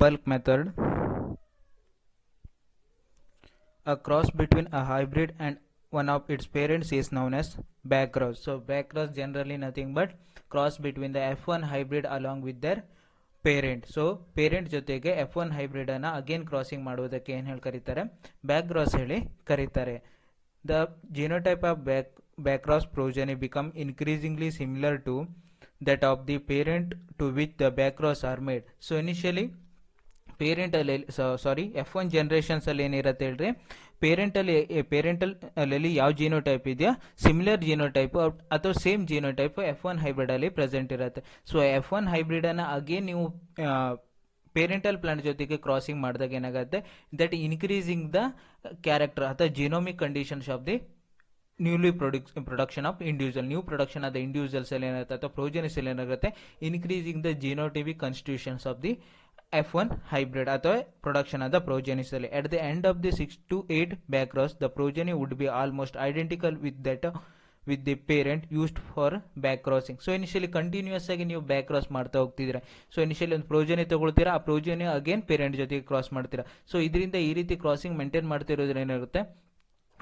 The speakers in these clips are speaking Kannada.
bulk method, a cross between a hybrid and one of its parents is known as backcross. So backcross generally nothing but cross between the F1 hybrid along with their parent. So parent ಜೊತೆಗೆ F1 ಹೈಬ್ರಿಡ್ ಅನ್ನ ಅಗೇನ್ ಕ್ರಾಸಿಂಗ್ ಮಾಡುವುದಕ್ಕೆ ಏನು ಹೇಳಿ ಕರೀತಾರೆ, ಬ್ಯಾಕ್ ಕ್ರಾಸ್ ಹೇಳಿ ಕರೀತಾರೆ. The genotype of back cross progeny become increasingly similar to that of the parent to which the back cross are made. So initially F1 generations ಅಲ್ಲಿ ಏನಿರುತ್ತೆ ಹೇಳ್ರಿ, ಪೇರೆಂಟಲ್ ಅಲ್ಲಿ ಯಾವ ಜಿನೋಟೈಪ್ ಇದೆಯಾ ಸಿಮಿಲರ್ ಜಿನೋಟೈಪ್ ಅಥವಾ ಸೇಮ್ ಜಿನೋಟೈಪ್ F1 ಹೈಬ್ರಿಡ್ ಅಲ್ಲಿ ಪ್ರೆಸೆಂಟ್ ಇರುತ್ತೆ. ಸೊ F1 ಹೈಬ್ರಿಡ್ ಅನ್ನ ಅಗೇನ್ ನೀವು ಪೇರೆಂಟಲ್ ಪ್ಲಾಂಟ್ ಜೊತೆಗೆ ಕ್ರಾಸಿಂಗ್ ಮಾಡಿದಾಗ ಏನಾಗುತ್ತೆ, ದಟ್ ಇನ್ಕ್ರೀಸಿಂಗ್ ದ ಕ್ಯಾರೆಕ್ಟರ್ ಅಥವಾ genomic conditions of the newly production of individual, new production ಆದ ಇಂಡಿವಿಜುವಲ್ಸ್ ಅಲ್ಲಿ ಏನಾಗುತ್ತೆ ಅಥವಾ ಪ್ರೋಜೆನಿಸ್ ಅಲ್ಲಿ ಏನಾಗುತ್ತೆ, increasing the genotypic constitutions of the F1 hybrid ಅಥವಾ ಪ್ರೊಡಕ್ಷನ್ ಆದ ಪ್ರೋಜೆನಿಸ್ ಅಲ್ಲಿ. At the end of the 6 to 8 back cross, the progeny would be almost identical with the parent used for back crossing. So initially continuous ಆಗಿ ನೀವು ಬ್ಯಾಕ್ ಕ್ರಾಸ್ ಮಾಡ್ತಾ ಹೋಗ್ತಿದ್ದೀರಾ. ಸೊ ಇನಿಷಿಯಲಿ ಒಂದು ಪ್ರೋಜನಿ ತಗೊಳ್ತೀರಾ, ಆ ಪ್ರೋಜನಿ ಅಗೇನ್ ಪೇರೆಂಟ್ ಜೊತೆಗೆ ಕ್ರಾಸ್ ಮಾಡ್ತೀರಾ. ಸೊ ಇದರಿಂದ ಈ ರೀತಿ ಕ್ರಾಸಿಂಗ್ ಮೇಂಟೈನ್ ಮಾಡ್ತಿರೋದ್ರ ಏನಾಗುತ್ತೆ,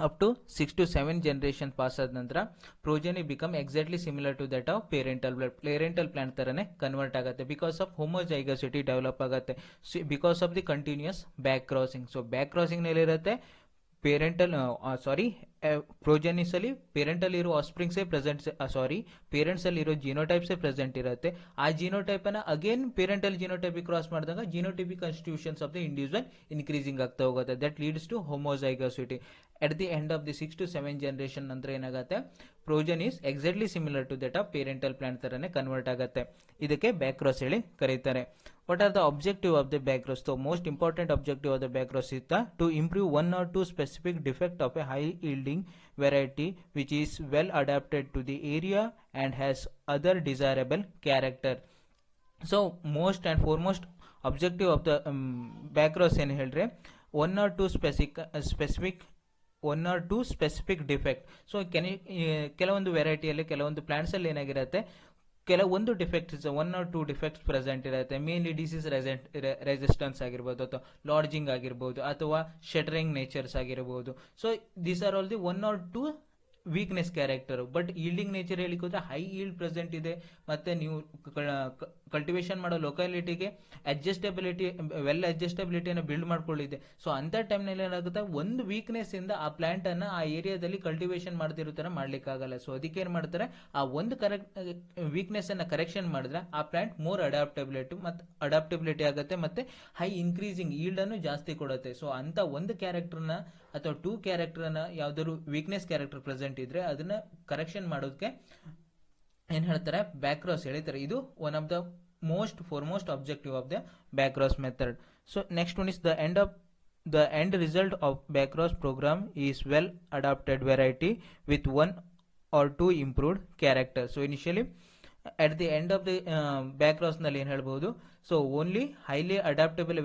up to 6 to 7 generation pass ಆದ ನಂತರ progeny become exactly similar to that of parental plant ತರನೇ ಕನ್ವರ್ಟ್ ಆಗುತ್ತೆ. ಬಿಕಾಸ್ ಆಫ್ ಹೋಮೋಜೈಗಸಿಟಿ ಡೆವಲಪ್ ಆಗುತ್ತೆ, because of the continuous back crossing. So back crossing ನಲ್ಲಿ ಇರುತ್ತೆ ಪ್ರೋಜೆನಿಸ್ ಅಲ್ಲಿ ಪೇರೆಂಟಲ್ ಇರೋ ಆಸ್ಪ್ರಿಂಗ್ಸೇ ಪ್ರೆಸೆಂಟ್ ಪೇರೆಂಟ್ಸ್ ಅಲ್ಲಿ ಇರೋ ಜಿನೋಟೈಪ್ಸೇ ಪ್ರೆಸೆಂಟ್ ಇರುತ್ತೆ. ಆ ಜಿನೋಟೈಪ್ ಅನ್ನ ಅಗೇನ್ ಪೇರೆಂಟಲ್ ಜಿನೋಟೈಪ್ ಕ್ರಾಸ್ ಮಾಡಿದಾಗ genotypic constitutions of the individual increasing ಆಗ್ತಾ ಹೋಗುತ್ತೆ. That leads to homozygosity. At the end of the 6 to 7 generation ನಂತರ ಏನಾಗುತ್ತೆ, progeny is exactly similar to that of parental plant ತರನೇ ಕನ್ವರ್ಟ್ ಆಗುತ್ತೆ. ಇದಕ್ಕೆ ಬ್ಯಾಕ್ ಕ್ರಾಸ್ ಹೇಳಿ ಕರೀತಾರೆ. What are the objective of the back cross? The most important objective of the back cross is to improve one or two specific defect of a high yielding variety which is well adapted to the area and has other desirable character. So most and foremost objective of the back cross ಏನು ಹೇಳ್ರೆ, one or two specific defect. So ಕೆಲವೊಂದು ವೆರೈಟಿಯಲ್ಲಿ ಕೆಲವೊಂದು ಪ್ಲಾಂಟ್ಸ್ ಅಲ್ಲಿ ಏನಾಗಿರುತ್ತೆ, ಕೆಲವೊಂದು ಡಿಫೆಕ್ಟ್ಸ್ 1 or 2 ಡಿಫೆಕ್ಟ್ಸ್ ಪ್ರೆಸೆಂಟ್ ಇರುತ್ತೆ. ಮೇನ್ಲಿ ಡಿಸೀಸ್ ರೆಸಿಸ್ಟೆನ್ಸ್ ಆಗಿರ್ಬೋದು, ಅಥವಾ ಲಾಡ್ಜಿಂಗ್ ಆಗಿರ್ಬೋದು, ಅಥವಾ ಶಟರಿಂಗ್ ನೇಚರ್ಸ್ ಆಗಿರ್ಬೋದು. So these are all the 1 or 2 weakness character. But yielding nature ಹೇಳಿಕೋದ್ರೆ ಹೈ ಈಲ್ಡ್ ಪ್ರೆಸೆಂಟ್ ಇದೆ, ಮತ್ತೆ ನೀವು ಕಲ್ಟಿವೇಶನ್ ಮಾಡೋ ಲೊಕ್ಯಾಲಿಟಿಗೆ ವೆಲ್ ಅಡ್ಜಸ್ಟಬಿಲಿಟಿಯನ್ನು ಬಿಲ್ಡ್ ಮಾಡ್ಕೊಳ್ಳಿದೆ. ಸೊ ಅಂತ ಟೈಮ್ನಲ್ಲಿ ಏನಾಗುತ್ತೆ, ಒಂದು ವೀಕ್ನೆಸ್ ಇಂದ ಆ ಪ್ಲಾಂಟ್ ಅನ್ನ ಆ ಏರಿಯಾದಲ್ಲಿ ಕಲ್ಟಿವೇಶನ್ ಮಾಡ್ತಿರೋ ತರ ಮಾಡ್ಲಿಕ್ಕಾಗಲ್ಲ. ಸೊ ಅದಕ್ಕೆ ಏನ್ ಮಾಡ್ತಾರೆ, ಆ ಒಂದು ವೀಕ್ನೆಸ್ ಅನ್ನ ಕರೆಕ್ಷನ್ ಮಾಡಿದ್ರೆ ಆ ಪ್ಲಾಂಟ್ ಮೋರ್ ಅಡಾಪ್ಟಬಿಲಿಟಿ ಆಗುತ್ತೆ, ಮತ್ತೆ ಹೈ ಇನ್ಕ್ರೀಸಿಂಗ್ ಈಲ್ಡ್ ಅನ್ನು ಜಾಸ್ತಿ ಕೊಡುತ್ತೆ. ಸೊ ಅಂತ ಒಂದು ಕ್ಯಾರೆಕ್ಟರ್ನ ಅಥವಾ 2 ಕ್ಯಾರೆಕ್ಟರ್ನ ಯಾವ್ದಾದ್ರು ವೀಕ್ನೆಸ್ ಕ್ಯಾರೆಕ್ಟರ್ ಪ್ರೆಸೆಂಟ್ ಇದ್ರೆ ಅದನ್ನ ಕರೆಕ್ಷನ್ ಮಾಡೋದಕ್ಕೆ ಏನ್ ಹೇಳ್ತಾರೆ, ಬ್ಯಾಕ್ ಕ್ರಾಸ್ ಹೇಳ್ತಾರೆ. ಇದು one of the foremost objective of the back cross method. So next one is the end result of back cross program is well adapted variety with 1 or 2 improved character. So initially at the end of the back cross ನಲ್ಲಿ ಏನು ಹೇಳ್ಬಹುದು, ಸೊ ಓನ್ಲಿ ಹೈಲಿ ಅಡಾಪ್ಟಬಲ್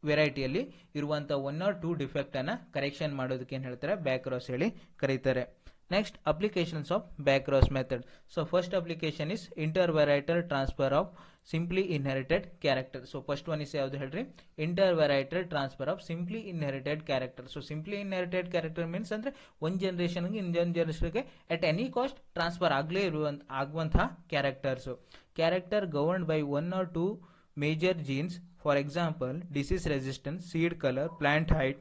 ವೆರೈಟಿಯಲ್ಲಿ ಇರುವಂತ 1 or 2 ಡಿಫೆಕ್ಟ್ ಅನ್ನ ಕರೆಕ್ಷನ್ ಮಾಡೋದಕ್ಕೆ ಏನ್ ಹೇಳ್ತಾರೆ, ಬ್ಯಾಕ್ ಕ್ರಾಸ್ ಹೇಳಿ ಕರೀತಾರೆ. Next, applications of back cross method. So first application is intervarietal transfer of simply inherited character. So first one is ಯಾವುದು ಹೇಳ್ರಿ, intervarietal transfer of simply inherited character. So simply inherited character means ಅಂದ್ರೆ ಒಂದು ಜನರೇಷನ್ಗೆ ಇನ್ನೊಂದು ಜನರೇಷನ್ಗೆ at any cost ಟ್ರಾನ್ಸ್ಫರ್ ಆಗುವಂತಹ characters. Character governed by 1 or 2 major genes, for example disease resistance, seed color, plant height,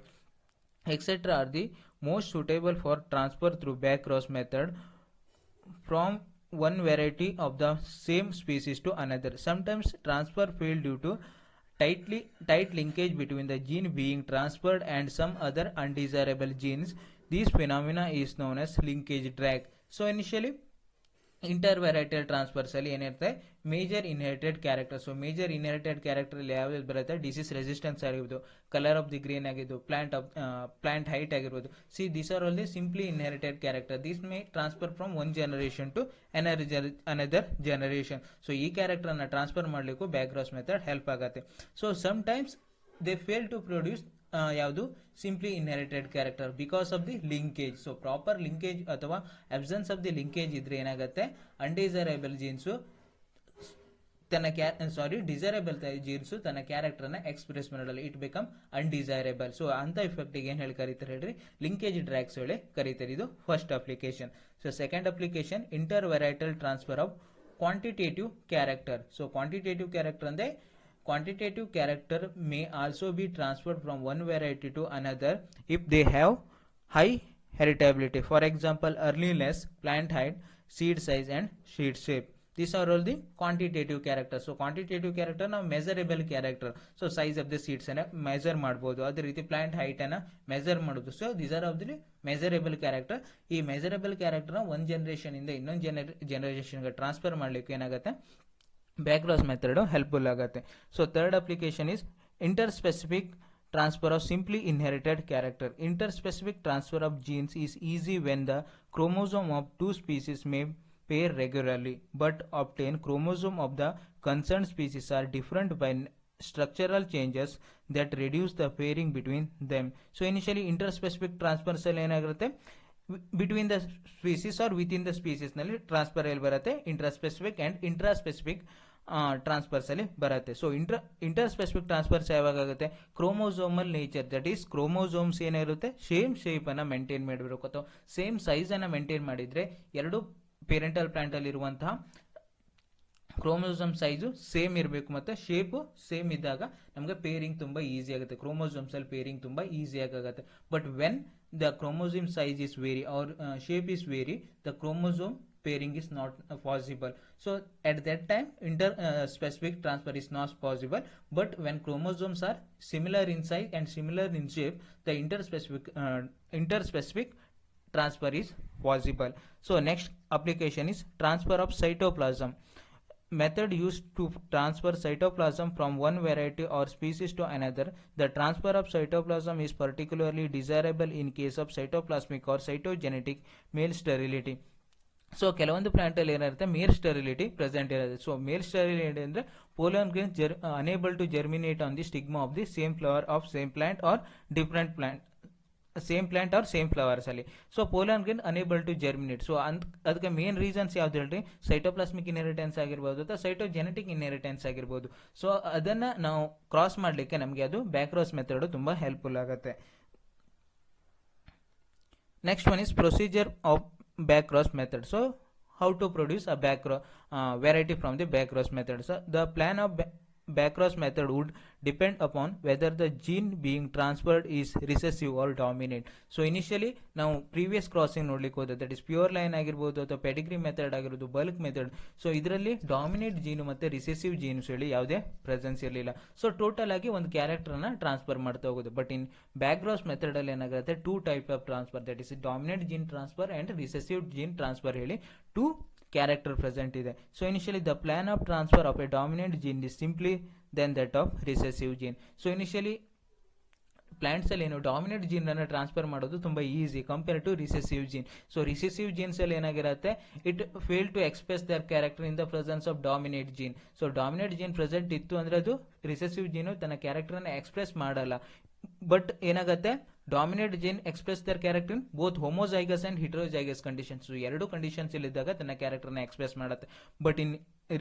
etc. are the most suitable for transfer through back cross method from one variety of the same species to another. Sometimes transfer fail due to tight linkage between the gene being transferred and some other undesirable genes. This phenomena is known as linkage drag. So initially intervarietal transfers ಅಲ್ಲಿ ಏನಿರುತ್ತೆ, major inherited character. So major inherited character ಅಲ್ಲಿ ಯಾವ್ದು ಬರುತ್ತೆ, ಡಿಸೀಸ್ ರೆಸಿಸ್ಟೆನ್ಸ್ ಆಗಿರ್ಬೋದು, ಕಲರ್ ಆಫ್ ದಿ ಗ್ರೀನ್ ಆಗಿರ್ಬೋದು, ಪ್ಲಾಂಟ್ ಹೈಟ್ ಆಗಿರ್ಬೋದು. See this are all the simply inherited character. This may transfer from one generation to another generation. So ಈ ಕ್ಯಾರೆಕ್ಟರ್ ಅನ್ನ ಟ್ರಾನ್ಸ್ಫರ್ ಮಾಡ್ಲಿಕ್ಕೂ ಬ್ಯಾಕ್ ಕ್ರಾಸ್ ಮೆಥಡ್ ಹೆಲ್ಪ್ ಆಗುತ್ತೆ. So sometimes they fail to produce ಯಾವುದು, simply inherited character because of the linkage. So proper linkage ಅಥವಾ ಅಬ್ಸೆನ್ಸ್ ಆಫ್ ದಿ ಲಿಂಕೇಜ್ ಇದ್ರೆ ಏನಾಗುತ್ತೆ, ಅನ್ಡಿಸೈರಬಲ್ ಜೀನ್ಸ್ ತನ್ನ ಡಿಸೈರಬಲ್ ಜೀನ್ಸ್ ತನ್ನ ಕ್ಯಾರೆಕ್ಟರ್ ನ ಎಕ್ಸ್ಪ್ರೆಸ್ ಮಾಡಲ್ಲ, ಇಟ್ ಬಿಕಮ್ ಅನ್ಡಿಸೈರಬಲ್. ಸೊ ಅಂತ ಇಫೆಕ್ಟ್ ಏನ್ ಹೇಳಿ ಕರೀತಾರೆ ಹೇಳ್ರಿ, ಲಿಂಕೇಜ್ ಡ್ರ್ಯಾಗ್ಸ್ ಹೇಳಿ ಕರೀತಾರೆ. ಇದು first application. So second application intervarietal transfer of quantitative character. So quantitative character ಅಂದ್ರೆ quantitative character may also be transferred from one variety to another if they have high heritability. For example, earliness, plant height, seed size and seed shape. These are all the quantitative characters. So quantitative character ನಾವು measurable character. So size of the seeds ಅನ್ನ measure ಮಾಡಬಹುದು. ಅದೇ ರೀತಿ plant height ಅನ್ನ measure ಮಾಡೋದು. So these are of the measurable character. ಈ measurable character ನ ಒಂದು ಜನರೇಷನ್ ಇಂದ ಇನ್ನೊಂದು ಜನರೇಷನ್ ಗೆ ಟ್ರಾನ್ಸ್ಫರ್ ಮಾಡ್ಲಿಕ್ಕೆ ಏನಾಗುತ್ತೆ, ಬ್ಯಾಕ್ಕ್ರಾಸ್ ಮೆಥಡ್ ಹೆಲ್ಪ್ಫುಲ್ ಆಗುತ್ತೆ. So third application is interspecific transfer of simply inherited character. Interspecific transfer of genes is easy when the chromosome of two species may pair regularly, but obtain chromosome of the concerned species are different by structural changes that reduce the pairing between them. So initially interspecific transfers ಅಲ್ಲಿ ಏನಾಗಿರುತ್ತೆ, between the species or within the species ನಲ್ಲಿ ಟ್ರಾನ್ಸ್ಫರ್ ಎಲ್ಲಿ ಬರುತ್ತೆ, ಇಂಟ್ರಾಸ್ಪೆಸಿಫಿಕ್ ಅಂಡ್ ಇಂಟ್ರಾಸ್ಪೆಸಿಫಿಕ್ ಟ್ರಾನ್ಸ್ಫರ್ಸ್ ಅಲ್ಲಿ ಬರುತ್ತೆ. ಸೊ ಇಂಟರ್ಸ್ಪೆಸಿಫಿಕ್ ಟ್ರಾನ್ಸ್ಫರ್ಸ್ ಯಾವಾಗ ಆಗುತ್ತೆ, chromosomal nature, that is chromosomes ಏನಿರುತ್ತೆ ಸೇಮ್ ಶೇಪ್ ಅನ್ನ ಮೇಂಟೈನ್ ಮಾಡಬೇಕು ಅಥವಾ ಸೇಮ್ ಸೈಜ್ ಅನ್ನ ಮೇಂಟೈನ್ ಮಾಡಿದ್ರೆ ಎರಡು ಪೇರೆಂಟಲ್ ಪ್ಲಾಂಟ್ ಅಲ್ಲಿ ಇರುವಂತಹ ಕ್ರೋಮೋಸೋಮ್ ಸೈಜು ಸೇಮ್ ಇರಬೇಕು ಮತ್ತೆ ಶೇಪ್ ಸೇಮ್ ಇದ್ದಾಗ ನಮಗೆ ಪೇರಿಂಗ್ ತುಂಬಾ ಈಸಿ ಆಗುತ್ತೆ. ಕ್ರೋಮೋಸೋಮ್ಸ್ ಅಲ್ಲಿ ಪೇರಿಂಗ್ ತುಂಬಾ ಈಸಿ ಆಗುತ್ತೆ. But when the chromosome size is vary or shape is vary, the chromosome pairing is not possible. So at that time interspecific transfer is not possible. But when chromosomes are similar in size and similar in shape, the interspecific transfer is possible. So next application is transfer of cytoplasm. Method used to transfer cytoplasm from one variety or species to another. The transfer of cytoplasm is particularly desirable in case of cytoplasmic or cytogenetic male sterility. So ಕೆಲವೊಂದು ಪ್ಲಾಂಟ್ ಅಲ್ಲಿ ಏನಿರುತ್ತೆ, ಮೇಲ್ ಸ್ಟೆರಿಲಿಟಿ ಪ್ರೆಸೆಂಟ್ ಇರುತ್ತೆ. ಸೊ ಮೇಲ್ ಸ್ಟೆರಿಲಿಟಿ ಅಂದ್ರೆ pollen grain unable to germinate on the stigma of the same flower of same plant or different plant, same plant or same flowers ಅಲ್ಲಿ. So pollen grain unable to germinate. So ಅದಕ್ಕೆ ಮೇನ್ ರೀಸನ್ಸ್ ಯಾವ್ದು ಹೇಳ್ರಿ, ಸೈಟೋಪ್ಲಾಸ್ಮಿಕ್ ಇನ್ಹೆರಿಟೆನ್ಸ್ ಆಗಿರ್ಬೋದು ಅಥವಾ ಸೈಟೋಜೆನೆಟಿಕ್ ಇನ್ಹೆರಿಟೆನ್ಸ್ ಆಗಿರ್ಬೋದು. ಸೊ ಅದನ್ನ ನಾವು ಕ್ರಾಸ್ ಮಾಡ್ಲಿಕ್ಕೆ ನಮಗೆ ಅದು ಬ್ಯಾಕ್ಕ್ರಾಸ್ ಮೆಥಡ್ ತುಂಬಾ ಹೆಲ್ಪ್ಫುಲ್ ಆಗುತ್ತೆ. Next one is procedure of backcross method. So how to produce a variety from the backcross method. So the plan of backcross method would depend upon whether the gene being transferred is recessive or dominant. So initially ನಾವು previous crossing ನೋಡ್ಲಿಕ್ಕೆ ಹೋದ, that is pure line ಆಗಿರ್ಬೋದು ಅಥವಾ pedigree ಮೆಥಡ್ ಆಗಿರೋದು, ಬಲ್ಕ್ ಮೆಥಡ್. ಸೊ ಇದರಲ್ಲಿ ಡಾಮಿನೇಟ್ ಜೀನು ಮತ್ತೆ ರಿಸೆಸಿವ್ ಜೀನ್ಸ್ ಹೇಳಿ ಯಾವುದೇ ಪ್ರೆಸೆನ್ಸ್ ಇರಲಿಲ್ಲ. ಸೊ ಟೋಟಲ್ ಆಗಿ ಒಂದು ಕ್ಯಾರೆಕ್ಟರ್ ನ ಟ್ರಾನ್ಸ್ಫರ್ ಮಾಡ್ತಾ ಹೋಗೋದು. ಬಟ್ ಇನ್ ಬ್ಯಾಕ್ಕ್ರಾಸ್ ಮೆಥಡ್ ಅಲ್ಲಿ ಏನಾಗುತ್ತೆ, two type of transfer, that is dominate gene transfer and recessive gene transfer ಹೇಳಿ ಟೂ ಕ್ಯಾರೆಕ್ಟರ್ ಪ್ರೆಸೆಂಟ್ ಇದೆ. So initially the plan of transfer of a dominant gene is simply than that of recessive gene. So initially plants ಅಲ್ಲಿ ಏನು ಡಾಮಿನೆಂಟ್ ಜೀನ್ ಅನ್ನು ಟ್ರಾನ್ಸ್ಫರ್ ಮಾಡೋದು ತುಂಬಾ easy compare to recessive gene. So recessive genes ಅಲ್ಲಿ ಏನಾಗಿರುತ್ತೆ, it fail to express their character in the presence of dominate gene. So dominate gene present ಇತ್ತು ಅಂದ್ರೆ ಅದು ರಿಸೆಸಿವ್ ಜೀನು ತನ್ನ ಕ್ಯಾರೆಕ್ಟರ್ ಅನ್ನ ಎಕ್ಸ್ಪ್ರೆಸ್ ಮಾಡಲ್ಲ. ಬಟ್ ಏನಾಗುತ್ತೆ, dominate gene express their character in both homozygous and heterozygous conditions. ಎರಡು ಕಂಡೀಷನ್ಸ್ ಇದ್ದಾಗ ತನ್ನ ಕ್ಯಾರೆಕ್ಟರ್ ನ ಎಕ್ಸ್ಪ್ರೆಸ್ ಮಾಡುತ್ತೆ. ಬಟ್ ಇನ್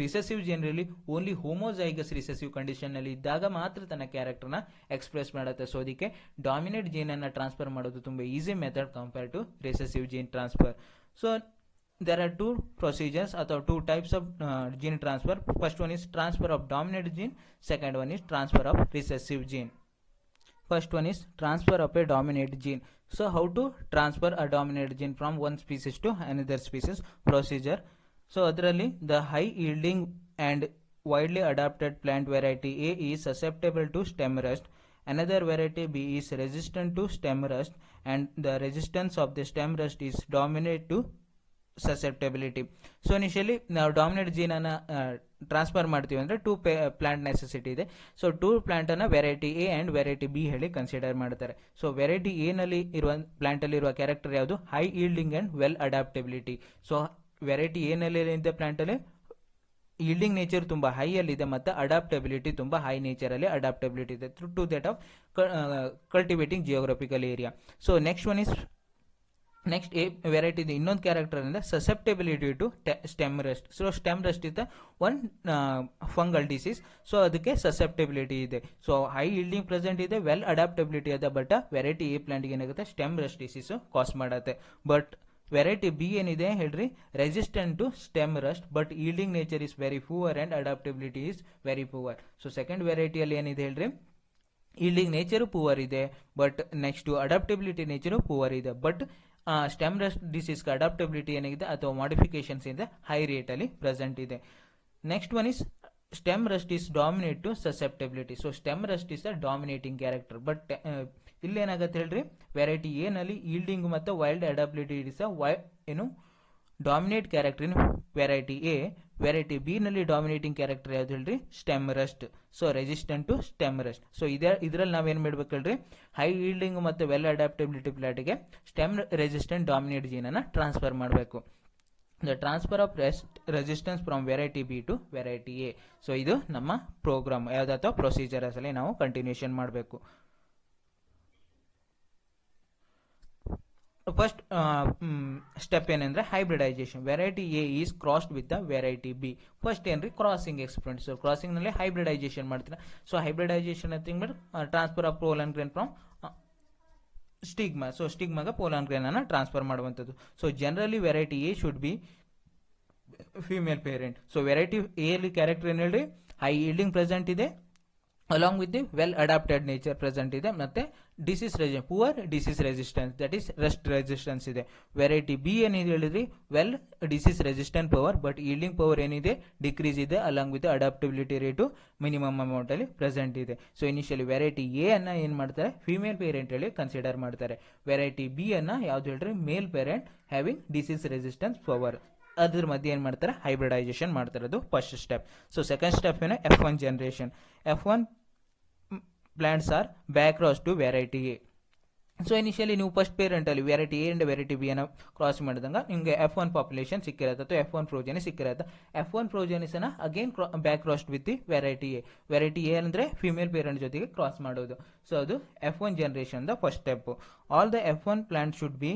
ರಿಸೆಸಿವ್ ಜೀನ್ರಲ್ಲಿ ಓನ್ಲಿ ಹೋಮೋಜೈಗಸ್ ರಿಸೆಸಿವ್ ಕಂಡೀಷನ್ ನಲ್ಲಿ ಇದ್ದಾಗ ಮಾತ್ರ ತನ್ನ ಕ್ಯಾರೆಕ್ಟರ್ ನ ಎಕ್ಸ್ಪ್ರೆಸ್ ಮಾಡುತ್ತೆ. ಸೊ ಅದಕ್ಕೆ ಡಾಮಿನೇಟ್ ಜೀನ್ ಅನ್ನ ಟ್ರಾನ್ಸ್ಫರ್ ಮಾಡೋದು ತುಂಬಾ easy method compare to recessive gene transfer. So there are two procedures or two types of gene transfer. First one is transfer of dominant gene, second one is transfer of recessive gene. First one is transfer of a dominant gene. So how to transfer a dominant gene from one species to another species? Procedure. So adralli the high yielding and widely adapted plant variety A is susceptible to stem rust, another variety B is resistant to stem rust, and the resistance of the stem rust is dominant to susceptibility. So initially ನಾವು ಡಾಮಿನೇಟ್ ಜೀನ್ ಅನ್ನ ಟ್ರಾನ್ಸ್ಫರ್ ಮಾಡ್ತೀವಿ ಅಂದ್ರೆ ಟೂ ಪ್ಲಾಂಟ್ ನೆಸೆಸಿಟಿ ಇದೆ. ಸೊ ಟೂ ಪ್ಲಾಂಟ್ ಅನ್ನ variety A and variety B ಹೇಳಿ ಕನ್ಸಿಡರ್ ಮಾಡ್ತಾರೆ. ಸೊ ವೆರೈಟಿ ಎ ನಲ್ಲಿ ಇರುವ ಪ್ಲಾಂಟ್ ಅಲ್ಲಿ ಇರುವ ಕ್ಯಾರೆಕ್ಟರ್ ಯಾವುದು, high yielding and well adaptability. So variety A ನಲ್ಲಿ ಪ್ಲಾಂಟ್ ಅಲ್ಲಿ ಈಲ್ಡಿಂಗ್ ನೇಚರ್ ತುಂಬಾ ಹೈ ಅಲ್ಲಿ ಇದೆ ಮತ್ತೆ ಅಡಾಪ್ಟಬಿಲಿಟಿ ತುಂಬಾ ಹೈ ನೇಚರ್ ಅಲ್ಲಿ ಅಡಾಪ್ಟಬಿಲಿಟಿ ಇದೆ to that of cultivating geographical area. So next one is next a variety ಇದೆ ಇನ್ನೊಂದು ಕ್ಯಾರೆಕ್ಟರ್ ಅಂದ್ರೆ susceptibility to stem rust. So stem rust ಇದೆ ಒನ್ ಫಂಗಲ್ ಡಿಸೀಸ್, ಸೊ ಅದಕ್ಕೆ ಸಸೆಪ್ಟಬಿಲಿಟಿ ಇದೆ. ಸೊ ಹೈ ಈಲ್ಡಿಂಗ್ ಪ್ರೆಸೆಂಟ್ ಇದೆ, ವೆಲ್ ಅಡಾಪ್ಟಬಿಲಿಟಿ ಇದೆ, ಬಟ್ ವೆರೈಟಿ ಎ ಪ್ಲಾಂಟ್ಗೆ ಏನಾಗುತ್ತೆ ಸ್ಟೆಮ್ ರಸ್ಟ್ ಡಿಸೀಸ್ ಕಾಸ್ ಮಾಡುತ್ತೆ. ಬಟ್ ವೆರೈಟಿ ಬಿ ಏನಿದೆ ಹೇಳ್ರಿ resistant to stem rust, but yielding nature is very poor and adaptability is very poor. So second ವೆರೈಟಿಯಲ್ಲಿ ಏನಿದೆ ಹೇಳ್ರಿ ಈಲ್ಡಿಂಗ್ ನೇಚರು ಪೂವರ್ ಇದೆ, but next adaptability nature poor ಇದೆ. ಬಟ್ ಸ್ಟೆಮ್ ರಸ್ಟ್ ಡಿಸೀಸ್ಗೆ ಅಡಾಪ್ಟಬಿಲಿಟಿ ಏನಿದೆ ಅಥವಾ ಮಾಡಿಫಿಕೇಶನ್ಸ್ ಇದೆ ಹೈ ರೇಟ್ ಅಲ್ಲಿ ಪ್ರೆಸೆಂಟ್ ಇದೆ. Next one is stem rust is dominate to susceptibility. So stem rust is a dominating character, but ಇಲ್ಲೇನಾಗತ್ತೆ ಹೇಳ್ರಿ ವೆರೈಟಿ ಎ ನಲ್ಲಿ ಈಲ್ಡಿಂಗ್ ಮತ್ತು ವೈಲ್ಡ್ ಅಡಾಪ್ಟಬಿಲಿಟಿ ಇಸ್ ಏನು dominate character in variety A. Variety B ನಲ್ಲಿ ಡಾಮಿನೇಟಿಂಗ್ ಕ್ಯಾರೆಕ್ಟರ್ ಯಾವ್ದು ಹೇಳ್ರಿ stem rust. So resistant to stem rust. So ಇದರಲ್ಲಿ ನಾವೇನ್ ಮಾಡ್ಬೇಕು ಹೇಳ್ರಿ ಹೈ ಈಲ್ಡಿಂಗ್ ಮತ್ತು ವೆಲ್ ಅಡಾಪ್ಟಬಿಲಿಟಿ ಪ್ಲಾಟ್ಗೆ ಸ್ಟೆಮ್ ರೆಸಿಸ್ಟೆಂಟ್ ಡಾಮಿನೇಟ್ ಜೀನ್ ಅನ್ನ ಟ್ರಾನ್ಸ್ಫರ್ ಮಾಡಬೇಕು. The transfer of resistance from variety B to variety A. So ಇದು ನಮ್ಮ ಪ್ರೋಗ್ರಾಮ್ ಯಾವ್ದಾಅಥವಾ ಪ್ರೊಸೀಜರ್ಸ್ ಅಲ್ಲಿ ನಾವು ಕಂಟಿನ್ಯೂಷನ್ ಮಾಡಬೇಕು. ಫಸ್ಟ್ ಸ್ಟೆಪ್ ಏನಂದ್ರೆ hybridization. Variety A is crossed with the variety B. First ಏನ್ರಿ ಕ್ರಾಸಿಂಗ್ ಎಕ್ಸ್ಪೆರಿಮೆಂಟ್. ಸೊ ಕ್ರಾಸಿಂಗ್ ನಲ್ಲಿ ಹೈಬ್ರಿಡೈಸೇಷನ್ ಮಾಡ್ತೀರಾ. ಸೊ ಹೈಬ್ರಿಡೈಸೇಷನ್ ಅಂತ transfer of pollen grain from stigma. So ಸ್ಟಿಗ್ಮಾಗ ಪೋಲನ್ ಗ್ರೇನ್ ಅನ್ನ ಟ್ರಾನ್ಸ್ಫರ್ ಮಾಡುವಂಥದ್ದು. So generally variety A should be female parent. So variety A ಅಲ್ಲಿ ಕ್ಯಾರೆಕ್ಟರ್ ಏನ್ ಹೇಳ್ರಿ ಹೈ ಈಲ್ಡಿಂಗ್ ಪ್ರೆಸೆಂಟ್ ಇದೆ, along with the well adapted nature present ಇದೆ, ಮತ್ತೆ disease poor disease resistance that is rust resistance ಇದೆ. ವೆರೈಟಿ ಬಿ ಏನಿದೆ ಹೇಳಿದ್ರಿ well disease resistant power, but yielding power ಏನಿದೆ ಡಿಕ್ರೀಸ್ ಇದೆ, along with adaptability rate minimum amount ಅಲ್ಲಿ ಪ್ರೆಸೆಂಟ್ ಇದೆ. ಸೊ ಇನಿಷಿಯಲಿ ವೆರೈಟಿ ಎ ಅನ್ನ ಏನ್ ಮಾಡ್ತಾರೆ ಫಿಮೇಲ್ ಪೇರೆಂಟ್ ಹೇಳಿ ಕನ್ಸಿಡರ್ ಮಾಡ್ತಾರೆ. ವೆರೈಟಿ ಬಿ ಅನ್ನ ಯಾವ್ದು ಹೇಳ್ರಿ male parent having disease resistance power. ಅದ್ರ ಮಧ್ಯೆ ಏನ್ ಮಾಡ್ತಾರೆ ಹೈಬ್ರಿಡೈಸೇಷನ್ ಮಾಡ್ತಾರೆ. ಅದು first step. So second step ಏನು F1 generation. F1 plants are backcross to variety A. So initially ನೀವು ಫಸ್ಟ್ ಪೇರೆಂಟ್ ಅಲ್ಲಿ variety A and variety B ಅನ್ನ ಕ್ರಾಸ್ ಮಾಡಿದಂಗ ನಿಮಗೆ F1 ಪಾಪ್ಯುಲೇಷನ್ ಸಿಕ್ಕಿರತ್ತೆ ಅಥವಾ F1 ಪ್ರೋಜೆನಿ ಸಿಕ್ಕಿರತ್ತೆ. F1 ಪ್ರೋಜೆನಿಸ್ ಅನ್ನ again back crossed with the variety A. Variety A ಅಂದ್ರೆ ಫಿಮೇಲ್ ಪೇರೆಂಟ್ ಜೊತೆಗೆ ಕ್ರಾಸ್ ಮಾಡೋದು. ಸೊ ಅದು F1 generation the first step. All the F1 plant should be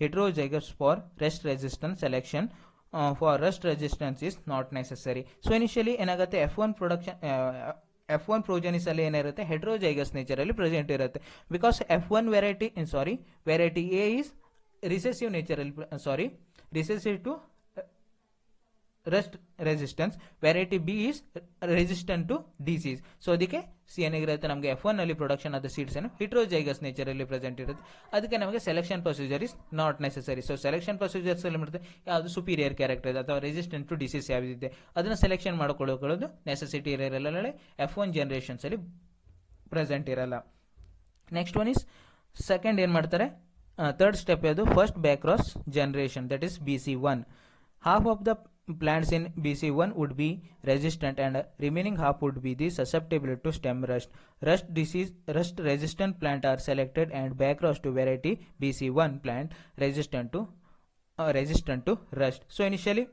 heterozygous for rust resistance selection. For rust resistance is not necessary. So initially ಏನಾಗುತ್ತೆ F1 ಪ್ರೊಡಕ್ಷನ್ F1 ಪ್ರೋಜೆನಿಸ್ ಅಲ್ಲಿ ಏನಿರುತ್ತೆ ಹೆಟ್ರೋಜೈಗಸ್ ನೇಚರ್ ಅಲ್ಲಿ ಪ್ರೆಸೆಂಟ್ ಇರುತ್ತೆ. Because F1 variety A is recessive nature ಅಲ್ಲಿ recessive to rust resistance, variety B is resistant to disease. So ಅದಕ್ಕೆ ಏನಾಗಿರುತ್ತೆ ನಮಗೆ F1 ನಲ್ಲಿ ಪ್ರೊಡಕ್ಷನ್ ಆದ ಸೀಡ್ಸ್ ಏನು ಹಿಟ್ರೋಜೈಗಸ್ ನೇಚರ್ ಅಲ್ಲಿ ಪ್ರೆಸೆಂಟ್ ಇರುತ್ತೆ. ಅದಕ್ಕೆ ನಮಗೆ selection procedure is not necessary. So selection procedures ಅಲ್ಲಿ ಮಾಡ್ತಾರೆ ಯಾವುದು ಸುಪೀರಿಯರ್ ಕ್ಯಾರೆಕ್ಟರ್ ಇದೆ ಅಥವಾ ರೆಸಿಸ್ಟೆಂಟ್ ಟು ಡಿಸೀಸ್ ಯಾವ್ದಿದೆ ಅದನ್ನ ಸೆಲೆಕ್ಷನ್ ಮಾಡ್ಕೊಳ್ಳೋದು ನೆಸೆಸಿಟಿ ಇರಲ್ಲ. F1 ಜನರೇಷನ್ಸ್ ಅಲ್ಲಿ ಪ್ರೆಸೆಂಟ್ ಇರಲ್ಲ. ನೆಕ್ಸ್ಟ್ ಒನ್ ಇಸ್ ಸೆಕೆಂಡ್ ಏನ್ ಮಾಡ್ತಾರೆ ಥರ್ಡ್ ಸ್ಟೆಪ್ ಯಾವುದು first back cross generation that is BC1. half of the plants in BC1 would be resistant and remaining half would be the susceptible to stem rust. Rust resistant plant are selected and backcrossed to variety BC1 plant resistant to rust. So initially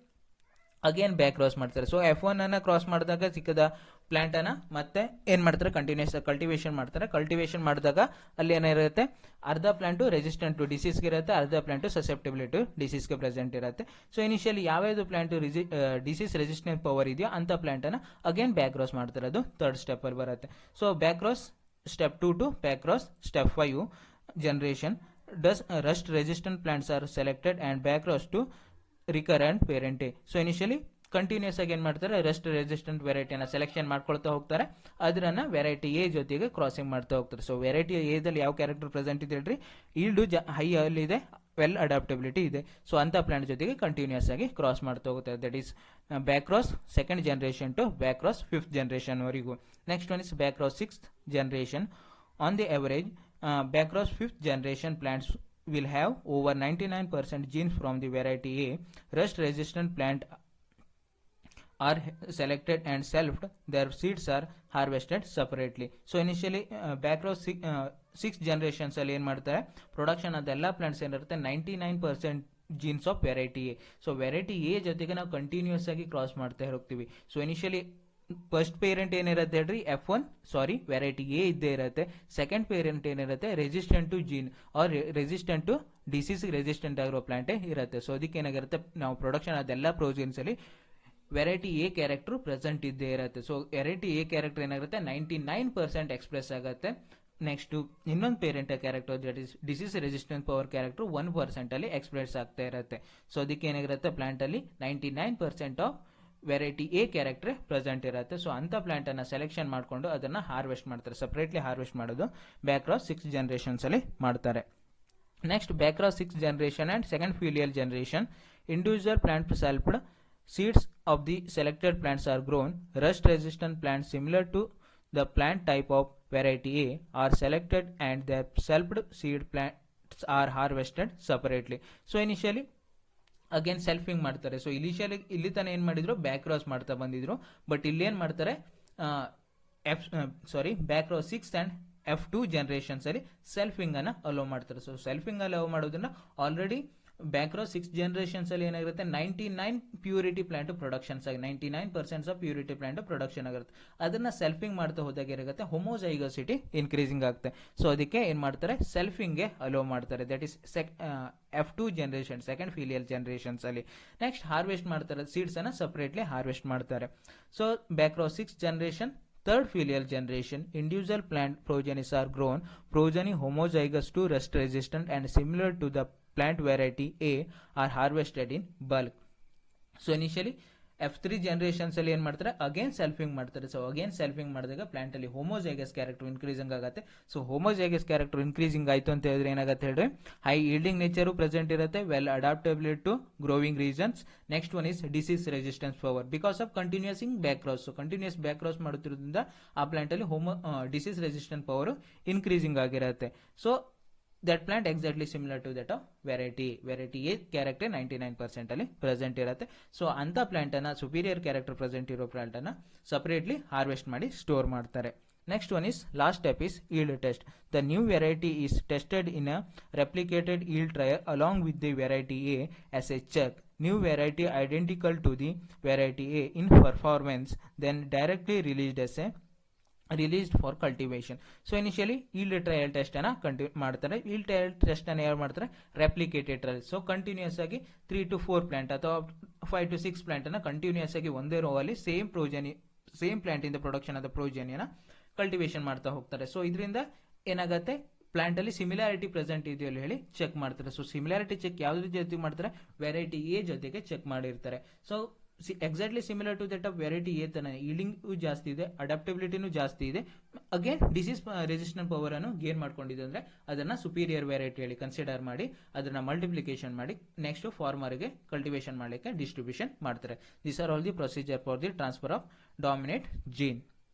again back cross ಮಾಡ್ತಾರೆ. ಸೊ F1 ಅನ್ನ ಕ್ರಾಸ್ ಮಾಡಿದಾಗ ಸಿಕ್ಕದ ಪ್ಲಾಂಟ್ ಅನ್ನ ಮತ್ತೆ ಏನ್ ಮಾಡ್ತಾರೆ ಕಂಟಿನ್ಯೂಸ್ ಕಲ್ಟಿವೇಶನ್ ಮಾಡ್ತಾರೆ. ಕಲ್ಟಿವೇಶನ್ ಮಾಡಿದಾಗ ಅಲ್ಲಿ ಏನಿರುತ್ತೆ ಅರ್ಧ ಪ್ಲಾಂಟ್ ರೆಸಿಸ್ಟೆಂಟ್ ಟು ಡಿಸೀಸ್ಗೆ ಇರುತ್ತೆ, ಅರ್ಧ ಪ್ಲಾಂಟ್ ಸಸೆಪ್ಟಬಿಲಿಟಿ ಟು ಡಿಸೀಸ್ಗೆ ಪ್ರೆಸೆಂಟ್ ಇರುತ್ತೆ. ಸೊ ಇನಿಷಿಯಲಿ ಯಾವ್ಯಾವುದು ಪ್ಲಾಂಟ್ ಡಿಸೀಸ್ ರೆಸಿಸ್ಟೆಂಟ್ ಪವರ್ ಇದೆಯೋ ಅಂತ ಪ್ಲಾಂಟ್ ಅನ್ನ ಅಗೇನ್ ಬ್ಯಾಕ್ ಕ್ರಾಸ್ ಮಾಡ್ತಾರೆ. ಅದು ಥರ್ಡ್ ಸ್ಟೆಪ್ ಅಲ್ಲಿ ಬರುತ್ತೆ. So back cross step 2 to back cross step 5 generation. Thus rust resistant plants are selected and back cross to recurrent parent A. So initially continuous ಆಗಿ ಏನ್ ಮಾಡ್ತಾರೆ ರೆಸ್ಟ್ ರೆಸಿಸ್ಟೆಂಟ್ ವೆರೈಟಿನ ಸೆಲೆಕ್ಷನ್ ಮಾಡ್ಕೊಳ್ತಾ ಹೋಗ್ತಾರೆ, ಅದನ್ನ ವೆರೈಟಿ ಎ ಜೊತೆಗೆ ಕ್ರಾಸಿಂಗ್ ಮಾಡ್ತಾ ಹೋಗ್ತಾರೆ. ಸೊ ವೆರೈಟಿ ಎದಲ್ಲಿ ಯಾವ ಕ್ಯಾರೆಕ್ಟರ್ ಪ್ರೆಸೆಂಟ್ ಇದೆ ಹೇಳ್ರಿ ಈಲ್ಡ್ ಹೈ ಅಲ್ಲಿ ಇದೆ, ವೆಲ್ ಅಡಾಪ್ಟಬಿಲಿಟಿ ಇದೆ. ಸೊ ಅಂತ ಪ್ಲಾಂಟ್ ಜೊತೆಗೆ ಕಂಟಿನ್ಯೂಸ್ ಆಗಿ ಕ್ರಾಸ್ ಮಾಡ್ತಾ ಹೋಗುತ್ತೆ. That is back cross second generation to back cross fifth generation ವರೆಗೂ. Next one is back cross sixth generation. On the average back cross fifth generation plants will have over 99% genes from the variety A. Rust resistant plant are selected and selfed. Their seeds are harvested separately. So initially backcross 6 generations ಅಲ್ಲಿ ಏನ್ ಮಾಡ್ತಾರೆ ಪ್ರೊಡಕ್ಷನ್ ಅದೆಲ್ಲ ಪ್ಲಾಂಟ್ಸ್ ಏನಿರುತ್ತೆ 99% jeans of variety A. So variety A ಜೊತೆಗೆ ನಾವು ಕಂಟಿನ್ಯೂಸ್ ಆಗಿ ಕ್ರಾಸ್ ಮಾಡ್ತಾ ಹೋಗ್ತೀವಿ. ಸೊ ಇನಿಷಿಯಲಿ ಫಸ್ಟ್ ಪೇರೆಂಟ್ ಏನಿರುತ್ತೆ ಹೇಳ್ರಿ ವೆರೈಟಿ ಎ ಇದ್ದೇ ಇರುತ್ತೆ. ಸೆಕೆಂಡ್ ಪೇರೆಂಟ್ ಏನಿರುತ್ತೆ resistant to gene or resistant to disease resistant ಆಗಿರೋ ಪ್ಲಾಂಟೇ ಇರುತ್ತೆ. ಸೊ ಅದಕ್ಕೆ ಏನಾಗಿರುತ್ತೆ ನಾವು ಪ್ರೊಡಕ್ಷನ್ ಅದೆಲ್ಲ ಪ್ರೋಜನ್ಸ್ ಅಲ್ಲಿ ವೆರೈಟಿ ಎ ಕ್ಯಾರೆಕ್ಟರ್ ಪ್ರೆಸೆಂಟ್ ಇದ್ದೇ ಇರುತ್ತೆ. ಸೊ ವೆರೈಟಿ ಎ ಕ್ಯಾರೆಕ್ಟರ್ ಏನಾಗುತ್ತೆ 99% ಎಕ್ಸ್ಪ್ರೆಸ್ ಆಗುತ್ತೆ. ನೆಕ್ಸ್ಟ್ ಇನ್ನೊಂದು parent character that is disease resistant power character 1% ಅಲ್ಲಿ ಎಕ್ಸ್ಪ್ರೆಸ್ ಆಗ್ತಾ ಇರುತ್ತೆ. ಸೊ ಅದಕ್ಕೆ ಏನಾಗಿರುತ್ತೆ ಪ್ಲಾಂಟ್ ಅಲ್ಲಿ 99% of variety A character present ಇರುತ್ತೆ. ಸೊ ಅಂತ ಪ್ಲಾಂಟ್ ಅನ್ನ ಸೆಲೆಕ್ಷನ್ ಮಾಡಿಕೊಂಡು ಅದನ್ನ ಹಾರ್ವೆಸ್ಟ್ ಮಾಡ್ತಾರೆ. ಸಪರೇಟ್ಲಿ ಹಾರ್ವೆಸ್ಟ್ ಮಾಡೋದು ಬ್ಯಾಕ್ರಾಸ್ 6 ಜನರೇಷನ್ಸ್ ಅಲ್ಲಿ ಮಾಡ್ತಾರೆ. Next backcross 6 generation and second filial generation. Individual plant selfed seeds of the selected plants are grown. Rust resistant plants similar to the plant type of variety A are selected and their selfed seed plants are harvested separately. So initially again selfing ಮಾಡ್ತಾರೆ. ಸೊ ಇನಿಷಿಯಲಿ ಇಲ್ಲಿ ತಾನೇ ಏನ್ ಮಾಡಿದ್ರು ಬ್ಯಾಕ್ರಾಸ್ ಮಾಡ್ತಾ ಬಂದಿದ್ರು. ಬಟ್ ಇಲ್ಲಿ ಏನ್ ಮಾಡ್ತಾರೆ ಬ್ಯಾಕ್ರಾಸ್ 6 ಅಂಡ್ F2 ಜನರೇಷನ್ಸ್ ಅಲ್ಲಿ ಸೆಲ್ಫಿಂಗ್ ಅನ್ನ ಅಲೋ ಮಾಡ್ತಾರೆ. ಸೊ ಸೆಲ್ಫಿಂಗ್ ಅಲೋ ಮಾಡೋದನ್ನ ಆಲ್ರೆಡಿ ಬ್ಯಾಕ್ರಾಸ್ 6 ಜನರೇಷನ್ಸ್ ಅಲ್ಲಿ ಏನಾಗಿರುತ್ತೆ 99 ಪ್ಯೂರಿಟಿ ಪ್ಲಾಂಟ್ ಪ್ರೊಡಕ್ಷನ್ಸ್ ಆಗಿ 99% ಆಫ್ ಪ್ಯೂರಿಟಿ ಪ್ಲಾಂಟ್ ಪ್ರೊಡಕ್ಷನ್ ಆಗಿರುತ್ತೆ. ಅದನ್ನ ಸೆಲ್ಫಿಂಗ್ ಮಾಡ್ತಾ ಹೋದಾಗ ಏನಾಗುತ್ತೆ ಹೋಮೋಜೈಗೋಸಿಟಿ ಇನ್ಕ್ರೀಸಿಂಗ್ ಆಗುತ್ತೆ. ಸೊ ಅದಕ್ಕೆ ಏನ್ ಮಾಡ್ತಾರೆ ಸೆಲ್ಫಿಂಗ್ ಗೆ ಅಲೋ ಮಾಡ್ತಾರೆ. That is F2 generation second filial generations ಅಲ್ಲಿ. ನೆಕ್ಸ್ಟ್ ಹಾರ್ವೆಸ್ಟ್ ಮಾಡ್ತಾರೆ ಸೀಡ್ಸ್ ಅನ್ನ ಸಪರೇಟ್ಲಿ ಹಾರ್ವೆಸ್ಟ್ ಮಾಡ್ತಾರೆ. So backcross 6 generation third filial generation, individual plant progenies are grown. Progeny homozygous to rust resistant and similar to the plant variety A are harvested in bulk. So initially F3 generations ಅಲ್ಲಿ ಏನ್ ಮಾಡ್ತಾರೆ ಅಗೇನ್ ಸೆಲ್ಫಿಂಗ್ ಮಾಡ್ತಾರೆ. ಸೊ ಅಗೇನ್ ಸೆಲ್ಫಿಂಗ್ ಮಾಡಿದಾಗ ಪ್ಲಾಂಟ್ ಅಲ್ಲಿ ಹೋಮೋಜೈಗಸ್ ಕ್ಯಾರೆಕ್ಟರ್ ಇನ್ಕ್ರೀಸಿಂಗ್ ಆಗುತ್ತೆ. ಸೊ ಹೋಮೋಜೈಗಸ್ ಕ್ಯಾರೆಕ್ಟರ್ ಇನ್ಕ್ರೀಸಿಂಗ್ ಆಯ್ತು ಅಂತ ಹೇಳಿದ್ರೆ ಏನಾಗುತ್ತೆ ಹೇಳ್ರಿ ಹೈ ಈಲ್ಡಿಂಗ್ ನೇಚರ್ ಪ್ರೆಸೆಂಟ್ ಇರುತ್ತೆ, well adaptability to growing reasons. Next one is disease resistance power because of continuous back cross. So continuous back cross ಮಾಡುತ್ತಿರೋದ್ರಿಂದ ಆ ಪ್ಲಾಂಟ್ ಅಲ್ಲಿ ಡಿಸೀಸ್ ರೆಸಿಸ್ಟೆಂಟ್ ಪವರ್ ಇನ್ಕ್ರೀಸಿಂಗ್ ಆಗಿರುತ್ತೆ. So that plant exactly similar to that of variety A character 99% ಅಲ್ಲಿ ಪ್ರೆಸೆಂಟ್ ಇರುತ್ತೆ. ಸೊ ಅಂತ ಪ್ಲಾಂಟ್ ಅನ್ನ ಸುಪೀರಿಯರ್ ಕ್ಯಾರೆಕ್ಟರ್ ಪ್ರೆಸೆಂಟ್ ಇರೋ ಪ್ಲಾಂಟ್ ಅನ್ನ ಸಪರೇಟ್ಲಿ ಹಾರ್ವೆಸ್ಟ್ ಮಾಡಿ ಸ್ಟೋರ್ ಮಾಡ್ತಾರೆ. Next one is last step is yield test. The new variety is tested in a replicated yield trial along with the variety A as a check. New variety identical to the variety A in performance then directly released for cultivation. So initially yield trial test ಅನ್ನ ಮಾಡ್ತಾರೆ. yield trial test ಅನ್ನ ಯಾರು ಮಾಡ್ತಾರೆ ರೆಪ್ಲಿಕೇಟೆಡ್ ಟ್ರಯಲ್. ಸೊ ಕಂಟಿನ್ಯೂಸ್ ಆಗಿ 3 to 4 ಪ್ಲಾಂಟ್ ಅಥವಾ 5 to 6 ಪ್ಲಾಂಟ್ ಅನ್ನ ಕಂಟಿನ್ಯೂಸ್ ಆಗಿ ಒಂದೇ ರೋ ಅಲ್ಲಿ ಸೇಮ್ ಪ್ಲಾಂಟ್ ಇಂದ ಪ್ರೊಡಕ್ಷನ್ ಆದ ಪ್ರೋಜನಿಯನ್ನ ಕಲ್ಟಿವೇಶನ್ ಮಾಡ್ತಾ ಹೋಗ್ತಾರೆ. ಸೊ ಇದರಿಂದ ಏನಾಗುತ್ತೆ ಪ್ಲಾಂಟ್ ಅಲ್ಲಿ ಸಿಮಿಲಾರಿಟಿ ಪ್ರೆಸೆಂಟ್ ಇದೆಯೋ ಹೇಳಿ ಚೆಕ್ ಮಾಡ್ತಾರೆ. ಸೊ ಸಿಮಿಲಾರಿಟಿ ಚೆಕ್ ಯಾವ್ದ್ರ ಜೊತೆ ಮಾಡ್ತಾರೆ ವೆರೈಟಿ ಎ ಜೊತೆಗೆ ಚೆಕ್ ಮಾಡಿರ್ತಾರೆ. So exactly similar to that of variety A ತರ ಈಲ್ಡಿಂಗ್ ಜಾಸ್ತಿ ಇದೆ, ಅಡಾಪ್ಟಬಿಲಿಟಿನೂ ಜಾಸ್ತಿ ಇದೆ, ಅಗೇನ್ ಡಿಸೀಸ್ ರೆಸಿಸ್ಟೆಂಟ್ ಪವರ್ ಅನ್ನು ಗೇನ್ ಮಾಡ್ಕೊಂಡಿದೆ ಅಂದ್ರೆ ಅದನ್ನ ಸುಪೀರಿಯರ್ ವೆರೈಟಿ ಹೇಳಿ ಕನ್ಸಿಡರ್ ಮಾಡಿ ಅದನ್ನ ಮಲ್ಟಿಪ್ಲಿಕೇಶನ್ ಮಾಡಿ ನೆಕ್ಸ್ಟ್ ಫಾರ್ಮರ್ ಗೆ ಕಲ್ಟಿವೇಶನ್ ಮಾಡಲಿಕ್ಕೆ ಡಿಸ್ಟ್ರಿಬ್ಯೂಷನ್ ಮಾಡ್ತಾರೆ. This are all the procedure for the transfer of dominate gene.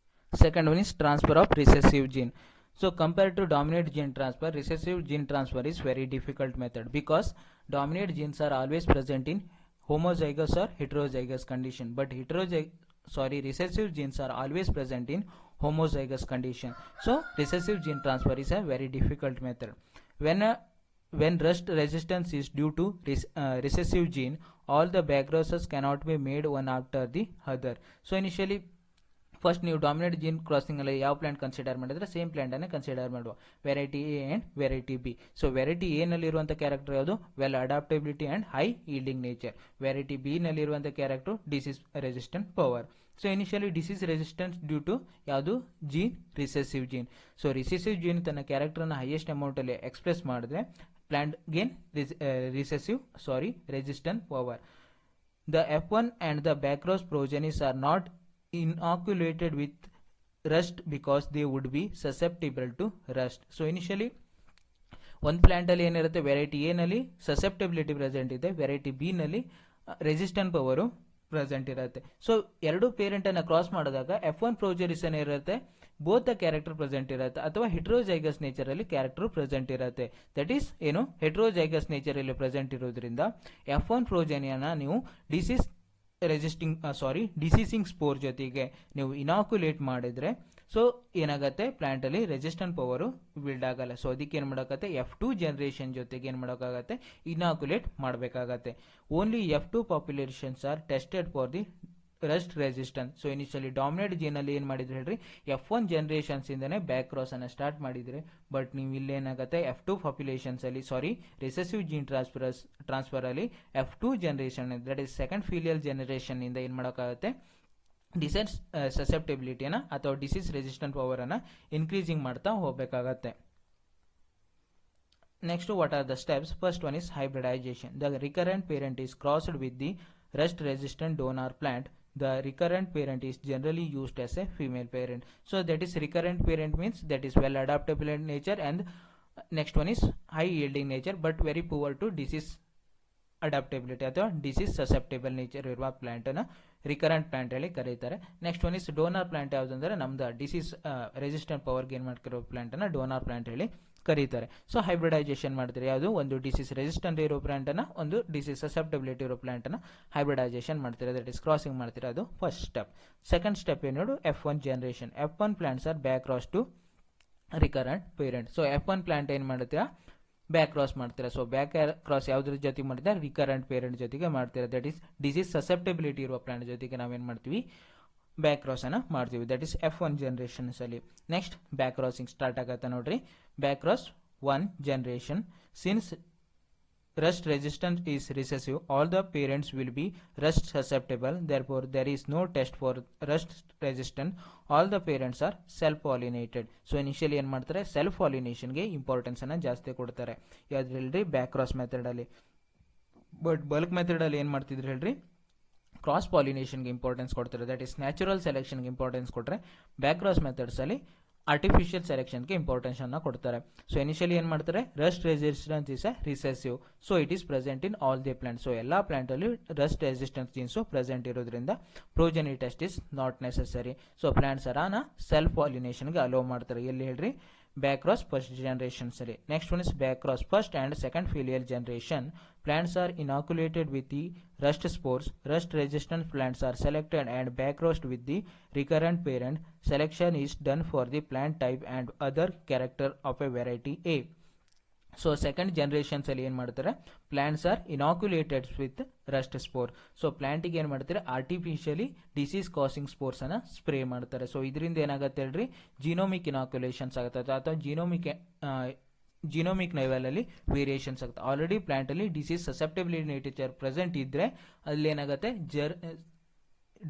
Second one is transfer of recessive gene. So compared to dominant gene transfer, recessive gene transfer is very difficult method because dominant genes are always present in homozygous or heterozygous condition, but recessive genes are always present in homozygous condition. So recessive gene transfer is a very difficult method. When rust resistance is due to recessive gene, all the backgrowths cannot be made one after the other. So initially first ನೀವು ಡಾಮಿನೇಟ್ ಜೀನ್ ಕ್ರಾಸಿಂಗ್ ಅಲ್ಲಿ ಯಾವ ಪ್ಲಾಂಟ್ ಕನ್ಸಿಡರ್ ಮಾಡಿದ್ರೆ ಸೇಮ್ ಪ್ಲಾಂಟ್ ಅನ್ನ ಕನ್ಸಿಡರ್ ಮಾಡುವ variety A and variety B. So variety A ನಲ್ಲಿ ಇರುವಂತಹ ಕ್ಯಾರೆಕ್ಟರ್ ಯಾವುದು well adaptability and high yielding nature. Variety B ನಲ್ಲಿ ಇರುವಂತಹ character disease resistant power. So initially disease resistance due to ಯಾವುದು gene recessive gene. So recessive gene ತನ್ನ ಕ್ಯಾರೆಕ್ಟರ್ ಅನ್ನ ಹೈಯೆಸ್ಟ್ ಅಮೌಂಟ್ ಅಲ್ಲಿ ಎಕ್ಸ್ಪ್ರೆಸ್ ಮಾಡಿದ್ರೆ plant gain resistant power. The F1 and the backcross progenies are not inoculated with rust because they would be susceptible to rust. So initially ಒಂದು ಪ್ಲಾಂಟ್ ಅಲ್ಲಿ ಏನಿರುತ್ತೆ ವೆರೈಟಿ ಎ ನಲ್ಲಿ ಸಸೆಪ್ಟಬಿಲಿಟಿ ಪ್ರೆಸೆಂಟ್ ಇದೆ, ವೆರೈಟಿ ಬಿ ನಲ್ಲಿ ರೆಸಿಸ್ಟೆಂಟ್ ಪವರ್ ಪ್ರೆಸೆಂಟ್ ಇರುತ್ತೆ. ಸೊ ಎರಡು ಪೇರೆಂಟ್ ಅನ್ನ ಕ್ರಾಸ್ ಮಾಡಿದಾಗ F1 ಪ್ರೋಜೆನಿಸ್ ಏನಿರುತ್ತೆ ಬೋತ್ ದ ಕ್ಯಾರೆಕ್ಟರ್ ಪ್ರೆಸೆಂಟ್ ಇರುತ್ತೆ ಅಥವಾ ಹೆಟ್ರೋಜೈಗಸ್ ನೇಚರ್ ಅಲ್ಲಿ ಕ್ಯಾರೆಕ್ಟರ್ ಪ್ರೆಸೆಂಟ್ ಇರುತ್ತೆ. ದಟ್ ಈಸ್ ಏನು ಹೆಟ್ರೋಜೈಗಸ್ ನೇಚರ್ ಅಲ್ಲಿ ಪ್ರೆಸೆಂಟ್ ಇರೋದ್ರಿಂದ F1 ಪ್ರೋಜೆನಿಯನ್ನ ನೀವು ಡಿಸೀಸಿಂಗ್ ಸ್ಪೋರ್ ಜೊತೆಗೆ ನೀವು ಇನಾಕ್ಯುಲೇಟ್ ಮಾಡಿದ್ರೆ ಸೊ ಏನಾಗುತ್ತೆ ಪ್ಲಾಂಟ್ ಅಲ್ಲಿ ರೆಸಿಸ್ಟೆಂಟ್ ಪವರ್ ಬಿಲ್ಡ್ ಆಗಲ್ಲ. ಸೊ ಅದಕ್ಕೆ ಏನ್ ಮಾಡಬೇಕಾಗತ್ತೆ F2 ಜನರೇಷನ್ ಜೊತೆಗೆ ಏನ್ ಮಾಡೋಕ್ಕಾಗತ್ತೆ ಇನಾಕ್ಯುಲೇಟ್ ಮಾಡಬೇಕಾಗತ್ತೆ. Only F2 populations are tested for the rust resistance. So initially dominate gene ಅಲ್ಲಿ ಏನ್ ಮಾಡಿದ್ರು ಹೇಳ್ರಿ, F1 ಜನರೇಷನ್ಸ್ ಇಂದನೇ ಬ್ಯಾಕ್ ಕ್ರಾಸ್ ಅನ್ನ ಸ್ಟಾರ್ಟ್ ಮಾಡಿದ್ರೆ. ಬಟ್ ನೀವು ಇಲ್ಲಿ ಏನಾಗುತ್ತೆ, F2 ಪಾಪ್ಯುಲೇಷನ್ಸ್ ಅಲ್ಲಿ ರಿಸೆಸಿವ್ ಜೀನ್ ಟ್ರಾನ್ಸ್ಫರ್ ಅಲ್ಲಿ F2 generation, that is second filial generation ಇಂದ ಏನ್ ಮಾಡೋಕ್ಕಾಗುತ್ತೆ, ಡಿಸೀಸ್ ಸಸೆಪ್ಟಿಬಿಲಿಟಿನ ಅಥವಾ ಡಿಸೀಸ್ ರೆಸಿಸ್ಟೆಂಟ್ ಪವರ್ ಅನ್ನ ಇನ್ಕ್ರೀಸಿಂಗ್ ಮಾಡ್ತಾ ಹೋಗಬೇಕಾಗತ್ತೆ. Next, what are the steps? First one is hybridization. The recurrent parent is crossed with the rust resistant donor plant. The recurrent parent is generally used as a female parent. So that is recurrent parent means that is well adaptable in nature, and next one is high yielding nature but very poor to disease adaptability ಅಥವಾ ಡಿಸೀಸ್ ಸಸೆಪ್ಟೇಬಲ್ ನೇಚರ್ ಇರುವ ಪ್ಲಾಂಟ್ ಅನ್ನ ರಿಕರೆಂಟ್ ಪ್ಲಾಂಟ್ ಹೇಳಿ ಕರೀತಾರೆ. Next one is donor plant ಯಾವುದಂದ್ರೆ ನಮ್ದು ಡಿಸೀಸ್ ರೆಸಿಸ್ಟೆಂಟ್ ಪವರ್ ಗೇನ್ ಮಾಡ್ತಿರೋ ಪ್ಲಾಂಟ್ ಅನ್ನ ಡೋನರ್ ಪ್ಲಾಂಟ್ ಹೇಳಿ ಕರೀತಾರೆ. ಸೊ ಹೈಬ್ರಿಡೈಸೇಷನ್ ಮಾಡ್ತಾರೆ, ಯಾವುದು ಒಂದು ಡಿಸೀಸ್ ರೆಸಿಸ್ಟೆಂಟ್ ಇರೋ ಪ್ಲಾಂಟ್ ಅನ್ನ ಒಂದು ಡಿಸೀಸ್ ಸಸೆಪ್ಟಬಿಲಿಟಿ ಇರೋ ಪ್ಲಾಂಟ್ ಅನ್ನ ಹೈಬ್ರಿಡೈಸೇಷನ್ ಮಾಡ್ತಾರೆ, ದಟ್ ಇಸ್ ಕ್ರಾಸಿಂಗ್ ಮಾಡ್ತಾರೆ. ಅದು ಫಸ್ಟ್ ಸ್ಟೆಪ್. ಸೆಕೆಂಡ್ ಸ್ಟೆಪ್ ಏನು, F1 generation. F1 plants are back cross to recurrent parent. So F1 plant ಏನ್ ಮಾಡುತ್ತೀರಾ, ಬ್ಯಾಕ್ ಕ್ರಾಸ್ ಮಾಡ್ತೀರಾ. ಸೊ ಬ್ಯಾಕ್ ಕ್ರಾಸ್ ಯಾವ್ದ್ರ ಜೊತೆಗೆ ಮಾಡ್ತೀರಾ, ರಿಕರೆಂಟ್ ಪೇರೆಂಟ್ ಜೊತೆಗೆ ಮಾಡ್ತೀರಾ, ದಟ್ ಈಸ್ ಡಿಸೀಸ್ ಸಸೆಪ್ಟಬಿಲಿಟಿ ಇರುವ ಪ್ಲಾಂಟ್ ಜೊತೆಗೆ ನಾವೇನ್ ಮಾಡ್ತೀವಿ, ಬ್ಯಾಕ್ ಕ್ರಾಸ್ ಅನ್ನ ಮಾಡ್ತೀವಿ, ದಟ್ ಈಸ್ F1 ಜನರೇಷನ್ಸ್ ಅಲ್ಲಿ. ನೆಕ್ಸ್ಟ್ ಬ್ಯಾಕ್ ಕ್ರಾಸಿಂಗ್ ಸ್ಟಾರ್ಟ್ ಆಗತ್ತೆ ನೋಡ್ರಿ. Back cross 1 generation. Since rust resistant is recessive, all the parents will be rust susceptible, therefore there is no test for rust resistant, all the parents are self pollinated. So initially ಏನ್ ಮಾಡ್ತಾರೆ, ಸೆಲ್ಫ್ ಪಾಲಿನೇಷನ್ ಗೆ ಇಂಪಾರ್ಟೆನ್ಸ್ ಅನ್ನ ಜಾಸ್ತಿ ಕೊಡ್ತಾರೆ ಯಾವ್ದು ಹೇಳ್ರಿ, ಬ್ಯಾಕ್ ಕ್ರಾಸ್ ಮೆಥಡ್ ಅಲ್ಲಿ. ಬಟ್ ಬಲ್ಕ್ ಮೆಥಡ್ ಅಲ್ಲಿ ಏನ್ ಮಾಡ್ತಿದ್ರು ಹೇಳ್ರಿ, ಕ್ರಾಸ್ ಪಾಲಿನೇಷನ್ಗೆ ಇಂಪಾರ್ಟೆನ್ಸ್ ಕೊಡ್ತಾರೆ, ದಟ್ ಇಸ್ ನ್ಯಾಚುರಲ್ ಸೆಲೆಕ್ಷನ್ಗೆ ಇಂಪಾರ್ಟೆನ್ಸ್ ಕೊಟ್ಟರೆ, ಬ್ಯಾಕ್ ಕ್ರಾಸ್ ಮೆಥಡ್ಸ್ ಅಲ್ಲಿ ಆರ್ಟಿಫಿಷಿಯಲ್ ಸೆಲೆಕ್ಷನ್ಗೆ ಇಂಪಾರ್ಟೆನ್ಸ್ ಅನ್ನ ಕೊಡ್ತಾರೆ. ಸೊ ಇನಿಷಿಯಲಿ ಏನ್ ಮಾಡ್ತಾರೆ, rust resistance is a recessive, so it is present in all the plant. So ಎಲ್ಲಾ ಪ್ಲಾಂಟ್ ಅಲ್ಲಿ ರಸ್ಟ್ ರೆಸಿಸ್ಟೆನ್ಸ್ ಜೀನ್ಸ್ ಪ್ರೆಸೆಂಟ್ ಇರೋದ್ರಿಂದ progeny test is not necessary. So plants ಅರಾನ ಸೆಲ್ಫ್ ಪಾಲಿನೇಷನ್ಗೆ ಅಲೋ ಮಾಡ್ತಾರೆ. ಎಲ್ಲಿ ಹೇಳ್ರಿ, ಬ್ಯಾಕ್ ಕ್ರಾಸ್ ಫಸ್ಟ್ ಜನರೇಷನ್ ಸರಿ. Next one is back cross first and second filial generation. Plants are inoculated with the rust spores. Rust resistant plants are selected and back crossed with the recurrent parent. Selection is done for the plant type and other character of a variety A. So second generations ಅಲ್ಲಿ ಏನ್ ಮಾಡ್ತಾರೆ, plants are inoculated with rust spore. So ಪ್ಲಾಂಟಿಗೆ ಏನ್ ಮಾಡ್ತಾರೆ, ಆರ್ಟಿಫಿಷಿಯಲಿ ಡಿಸೀಸ್ ಕಾಸಿಂಗ್ ಸ್ಪೋರ್ಸ್ ಅನ್ನ ಸ್ಪ್ರೇ ಮಾಡ್ತಾರೆ. ಸೊ ಇದರಿಂದ ಏನಾಗುತ್ತೆ ಹೇಳ್ರಿ, ಜಿನೋಮಿಕ್ ಇನಾಕ್ಯುಲೇಷನ್ಸ್ ಆಗುತ್ತೆ ಅಥವಾ ಜಿನೋಮಿಕ್ ಲೆವೆಲ್ ಅಲ್ಲಿ ವೇರಿಯೇಷನ್ಸ್ ಆಗುತ್ತೆ. ಆಲ್ರೆಡಿ ಪ್ಲಾಂಟ್ ಅಲ್ಲಿ ಡಿಸೀಸ್ ಸಸೆಪ್ಟಬಿಲಿಟಿ ನೇಚರ್ ಪ್ರೆಸೆಂಟ್ ಇದ್ರೆ ಅಲ್ಲಿ ಏನಾಗುತ್ತೆ,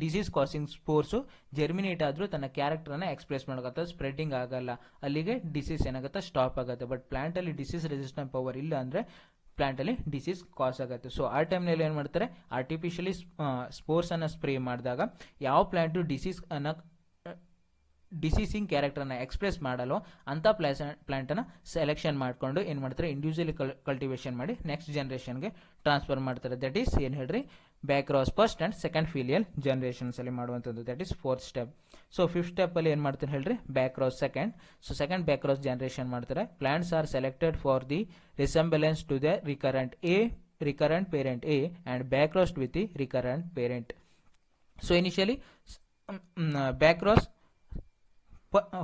ಡಿಸೀಸ್ ಕಾಸಿಂಗ್ ಸ್ಪೋರ್ಸ್ ಜರ್ಮಿನೇಟ್ ಆದ್ರೂ ತನ್ನ ಕ್ಯಾರೆಕ್ಟರ್ ಅನ್ನ ಎಕ್ಸ್ಪ್ರೆಸ್ ಮಾಡಕತ್ತ, ಸ್ಪ್ರೆಡಿಂಗ್ ಆಗಲ್ಲ, ಅಲ್ಲಿಗೆ ಡಿಸೀಸ್ ಏನಾಗುತ್ತೆ, ಸ್ಟಾಪ್ ಆಗುತ್ತೆ. ಬಟ್ ಪ್ಲಾಂಟ್ ಅಲ್ಲಿ ಡಿಸೀಸ್ ರೆಸಿಸ್ಟೆಂಟ್ ಪವರ್ ಇಲ್ಲ ಅಂದ್ರೆ ಪ್ಲಾಂಟ್ ಅಲ್ಲಿ ಡಿಸೀಸ್ ಕಾಸ್ ಆಗುತ್ತೆ. ಸೊ ಆ ಟೈಮ್ ನಲ್ಲಿ ಏನ್ ಮಾಡ್ತಾರೆ, ಆರ್ಟಿಫಿಷಿಯಲಿ ಸ್ಪೋರ್ಸ್ ಅನ್ನ ಸ್ಪ್ರೇ ಮಾಡಿದಾಗ ಯಾವ ಪ್ಲಾಂಟ್ ಡಿಸೀಸಿಂಗ್ ಕ್ಯಾರೆಕ್ಟರ್ ಅನ್ನ ಎಕ್ಸ್ಪ್ರೆಸ್ ಮಾಡಲು ಅಂತ ಪ್ಲಾಂಟ್ ಅನ್ನ ಸೆಲೆಕ್ಷನ್ ಮಾಡ್ಕೊಂಡು ಏನ್ ಮಾಡ್ತಾರೆ, ಇಂಡಿವಿಜುವಲಿ ಕಲ್ಟಿವೇಶನ್ ಮಾಡಿ ನೆಕ್ಸ್ಟ್ ಜನರೇಷನ್ಗೆ ಟ್ರಾನ್ಸ್ಫರ್ ಮಾಡ್ತಾರೆ. ದಟ್ ಈಸ್ ಏನ್ ಹೇಳ್ರಿ, back cross first and second filial generations ಅಲ್ಲಿ ಮಾಡುವಂಥದ್ದು, that is fourth step. So fifth step ಅಲ್ಲಿ ಏನ್ ಮಾಡ್ತಾರೆ ಹೇಳ್ರಿ, back cross second. So second back cross generation ಮಾಡ್ತಾರೆ. Plants are selected for the resemblance to the recurrent parent A and back crossed with the recurrent parent. So initially back cross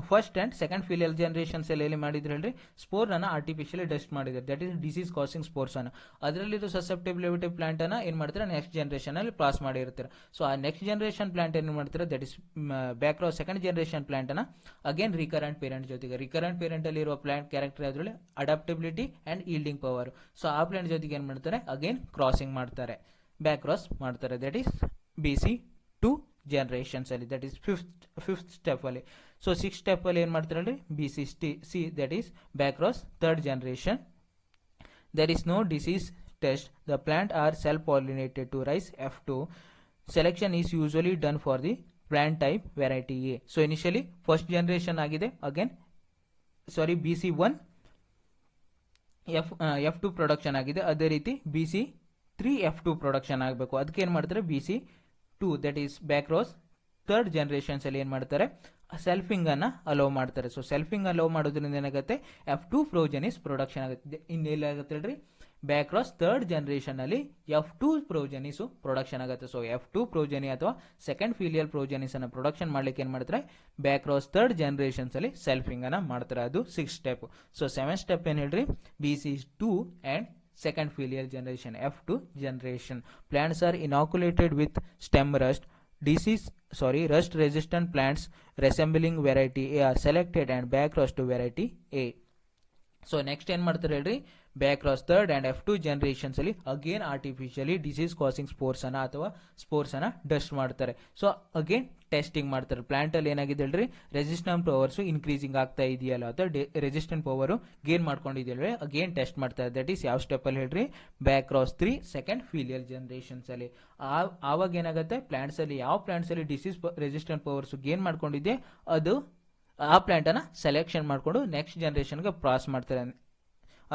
first and second filial generations ಎಲ್ಲಿ ಮಾಡಿದ್ರು ಹೇಳ್ರಿ, ಸ್ಪೋರ್ ಅನ್ನ ಆರ್ಟಿಫಿಷಿಯಲಿ ಡಸ್ಟ್ ಮಾಡಿದ್ದಾರೆ, that is disease causing spores ಅನ್ನ. ಅದರಲ್ಲಿರೋ ಸಸೆಪ್ಟಿಬಿಲಿಟಿ ಪ್ಲಾಂಟ್ ಅನ್ನ ಏನ್ ಮಾಡ್ತಾರೆ, ನೆಕ್ಸ್ಟ್ ಜನರೇಷನ್ ಅಲ್ಲಿ ಪಾಸ್ ಮಾಡಿರ್ತಾರೆ. ಸೊ ಆ ನೆಕ್ಸ್ಟ್ ಜನರೇಷನ್ ಪ್ಲಾಂಟ್ ಏನ್ ಮಾಡ್ತಾರೆ, that is back cross second generation plant ಅನ್ನ ಅಗೇನ್ ರಿಕರೆಂಟ್ ಪೇರೆಂಟ್ ಜೊತೆಗೆ, ರಿಕರೆಂಟ್ ಪೇರೆಂಟ್ ಅಲ್ಲಿ ಇರುವ ಪ್ಲಾಂಟ್ ಕ್ಯಾರೆಕ್ಟರ್ ಅದರಲ್ಲಿ adaptability and yielding power. So ಆ ಪ್ಲಾಂಟ್ ಜೊತೆಗೆ ಏನ್ ಮಾಡ್ತಾರೆ, ಅಗೇನ್ ಕ್ರಾಸಿಂಗ್ ಮಾಡ್ತಾರೆ, ಬ್ಯಾಕ್ ಕ್ರಾಸ್ ಮಾಡ್ತಾರೆ, ದಟ್ ಈಸ್ BC 2 ಜನರೇಷನ್ಸ್ ಅಲ್ಲಿ, ದಟ್ ಈಸ್ ಫಿಫ್ತ್ ಸ್ಟೆಪ್ ಅಲ್ಲಿ. ಸೊ ಸಿಕ್ಸ್ ಸ್ಟೆಪ್ ಅಲ್ಲಿ ಏನ್ ಮಾಡ್ತಾರೆ, BC that is back cross third generation. there is no disease test, the plant are self pollinated to rise F2. selection is usually done for the plant type variety A. so initially first generation ಆಗಿದೆ, again BC1 F2 ಪ್ರೊಡಕ್ಷನ್ ಆಗಿದೆ, ಅದೇ ರೀತಿ BC3 F2 ಪ್ರೊಡಕ್ಷನ್ ಆಗಬೇಕು. ಅದಕ್ಕೆ ಏನ್ ಮಾಡ್ತಾರೆ, BC2 that is back cross third generations ಅಲ್ಲಿ ಏನ್ ಮಾಡ್ತಾರೆ, ಸೆಲ್ಫಿಂಗ್ ಅನ್ನ ಅಲೋ ಮಾಡ್ತಾರೆ. ಸೊ ಸೆಲ್ಫಿಂಗ್ ಅಲೋ ಮಾಡೋದ್ರಿಂದ ಏನಾಗುತ್ತೆ, F2 ಪ್ರೋಜೆನಿಸ್ ಪ್ರೊಡಕ್ಷನ್ ಆಗುತ್ತೆ. ಇನ್ನೇನಾಗುತ್ತೆ ಹೇಳ್ರಿ, ಬ್ಯಾಕ್ ಕ್ರಾಸ್ ಥರ್ಡ್ ಜನರೇಷನ್ ಅಲ್ಲಿ F2 ಪ್ರೋಜೆನಿಸ್ ಪ್ರೊಡಕ್ಷನ್ ಆಗುತ್ತೆ. ಸೊ F2 ಪ್ರೋಜೆನಿ ಅಥವಾ ಸೆಕೆಂಡ್ ಫಿಲಿಯಲ್ ಪ್ರೋಜೆನಿಸ್ ಅನ್ನ ಪ್ರೊಡಕ್ಷನ್ ಮಾಡ್ಲಿಕ್ಕೆ ಏನ್ ಮಾಡ್ತಾರೆ, ಬ್ಯಾಕ್ ಕ್ರಾಸ್ ಥರ್ಡ್ ಜನರೇಷನ್ಸ್ ಅಲ್ಲಿ ಸೆಲ್ಫಿಂಗ್ ಅನ್ನ ಮಾಡ್ತಾರೆ. ಅದು six step. So seven step ಏನ್ ಹೇಳ್ರಿ, BC2 and second filial generation F2 generation. Plants are inoculated with stem rust. rust resistant plants resembling variety A are selected and backcrossed to variety A. So next ಏನ್ ಮಾಡ್ತಾರೆ ಹೇಳ್ರಿ, back cross third and F2 generations ಅಲ್ಲಿ again artificially disease causing spores ಅನ್ನ ಅಥವಾ ಸ್ಪೋರ್ಸ್ ಅನ್ನ ಡಸ್ಟ್ ಮಾಡ್ತಾರೆ. ಸೊ ಅಗೇನ್ ಟೆಸ್ಟಿಂಗ್ ಮಾಡ್ತಾರೆ. ಪ್ಲಾಂಟ್ ಅಲ್ಲಿ ಏನಾಗಿದೆ ಹೇಳ್ರಿ, ರೆಸಿಸ್ಟೆಂಟ್ ಪವರ್ಸ್ ಇನ್ಕ್ರೀಸಿಂಗ್ ಆಗ್ತಾ ಇದೆಯಲ್ಲ ಅಥವಾ ರೆಸಿಸ್ಟೆಂಟ್ ಪವರ್ ಗೇನ್ ಮಾಡ್ಕೊಂಡಿದೆಯಲ್ಲ, ಅಗೇನ್ ಟೆಸ್ಟ್ ಮಾಡ್ತಾರೆ. ದಟ್ ಈಸ್ ಯಾವ ಸ್ಟೆಪ್ ಅಲ್ಲಿ ಹೇಳ್ರಿ, back cross 3 second filial generations ಅಲ್ಲಿ. ಆವಾಗ ಏನಾಗುತ್ತೆ, ಪ್ಲಾಂಟ್ಸ್ ಅಲ್ಲಿ ಯಾವ ಪ್ಲಾಂಟ್ಸ್ ಅಲ್ಲಿ ಡಿಸೀಸ್ ರೆಸಿಸ್ಟೆಂಟ್ ಪವರ್ಸ್ ಗೇನ್ ಮಾಡ್ಕೊಂಡಿದೆ ಅದು ಆ ಪ್ಲಾಂಟ್ ಅನ್ನ ಸೆಲೆಕ್ಷನ್ ಮಾಡ್ಕೊಂಡು ನೆಕ್ಸ್ಟ್ ಜನರೇಷನ್ಗೆ ಪಾಸ್ ಮಾಡ್ತಾರೆ.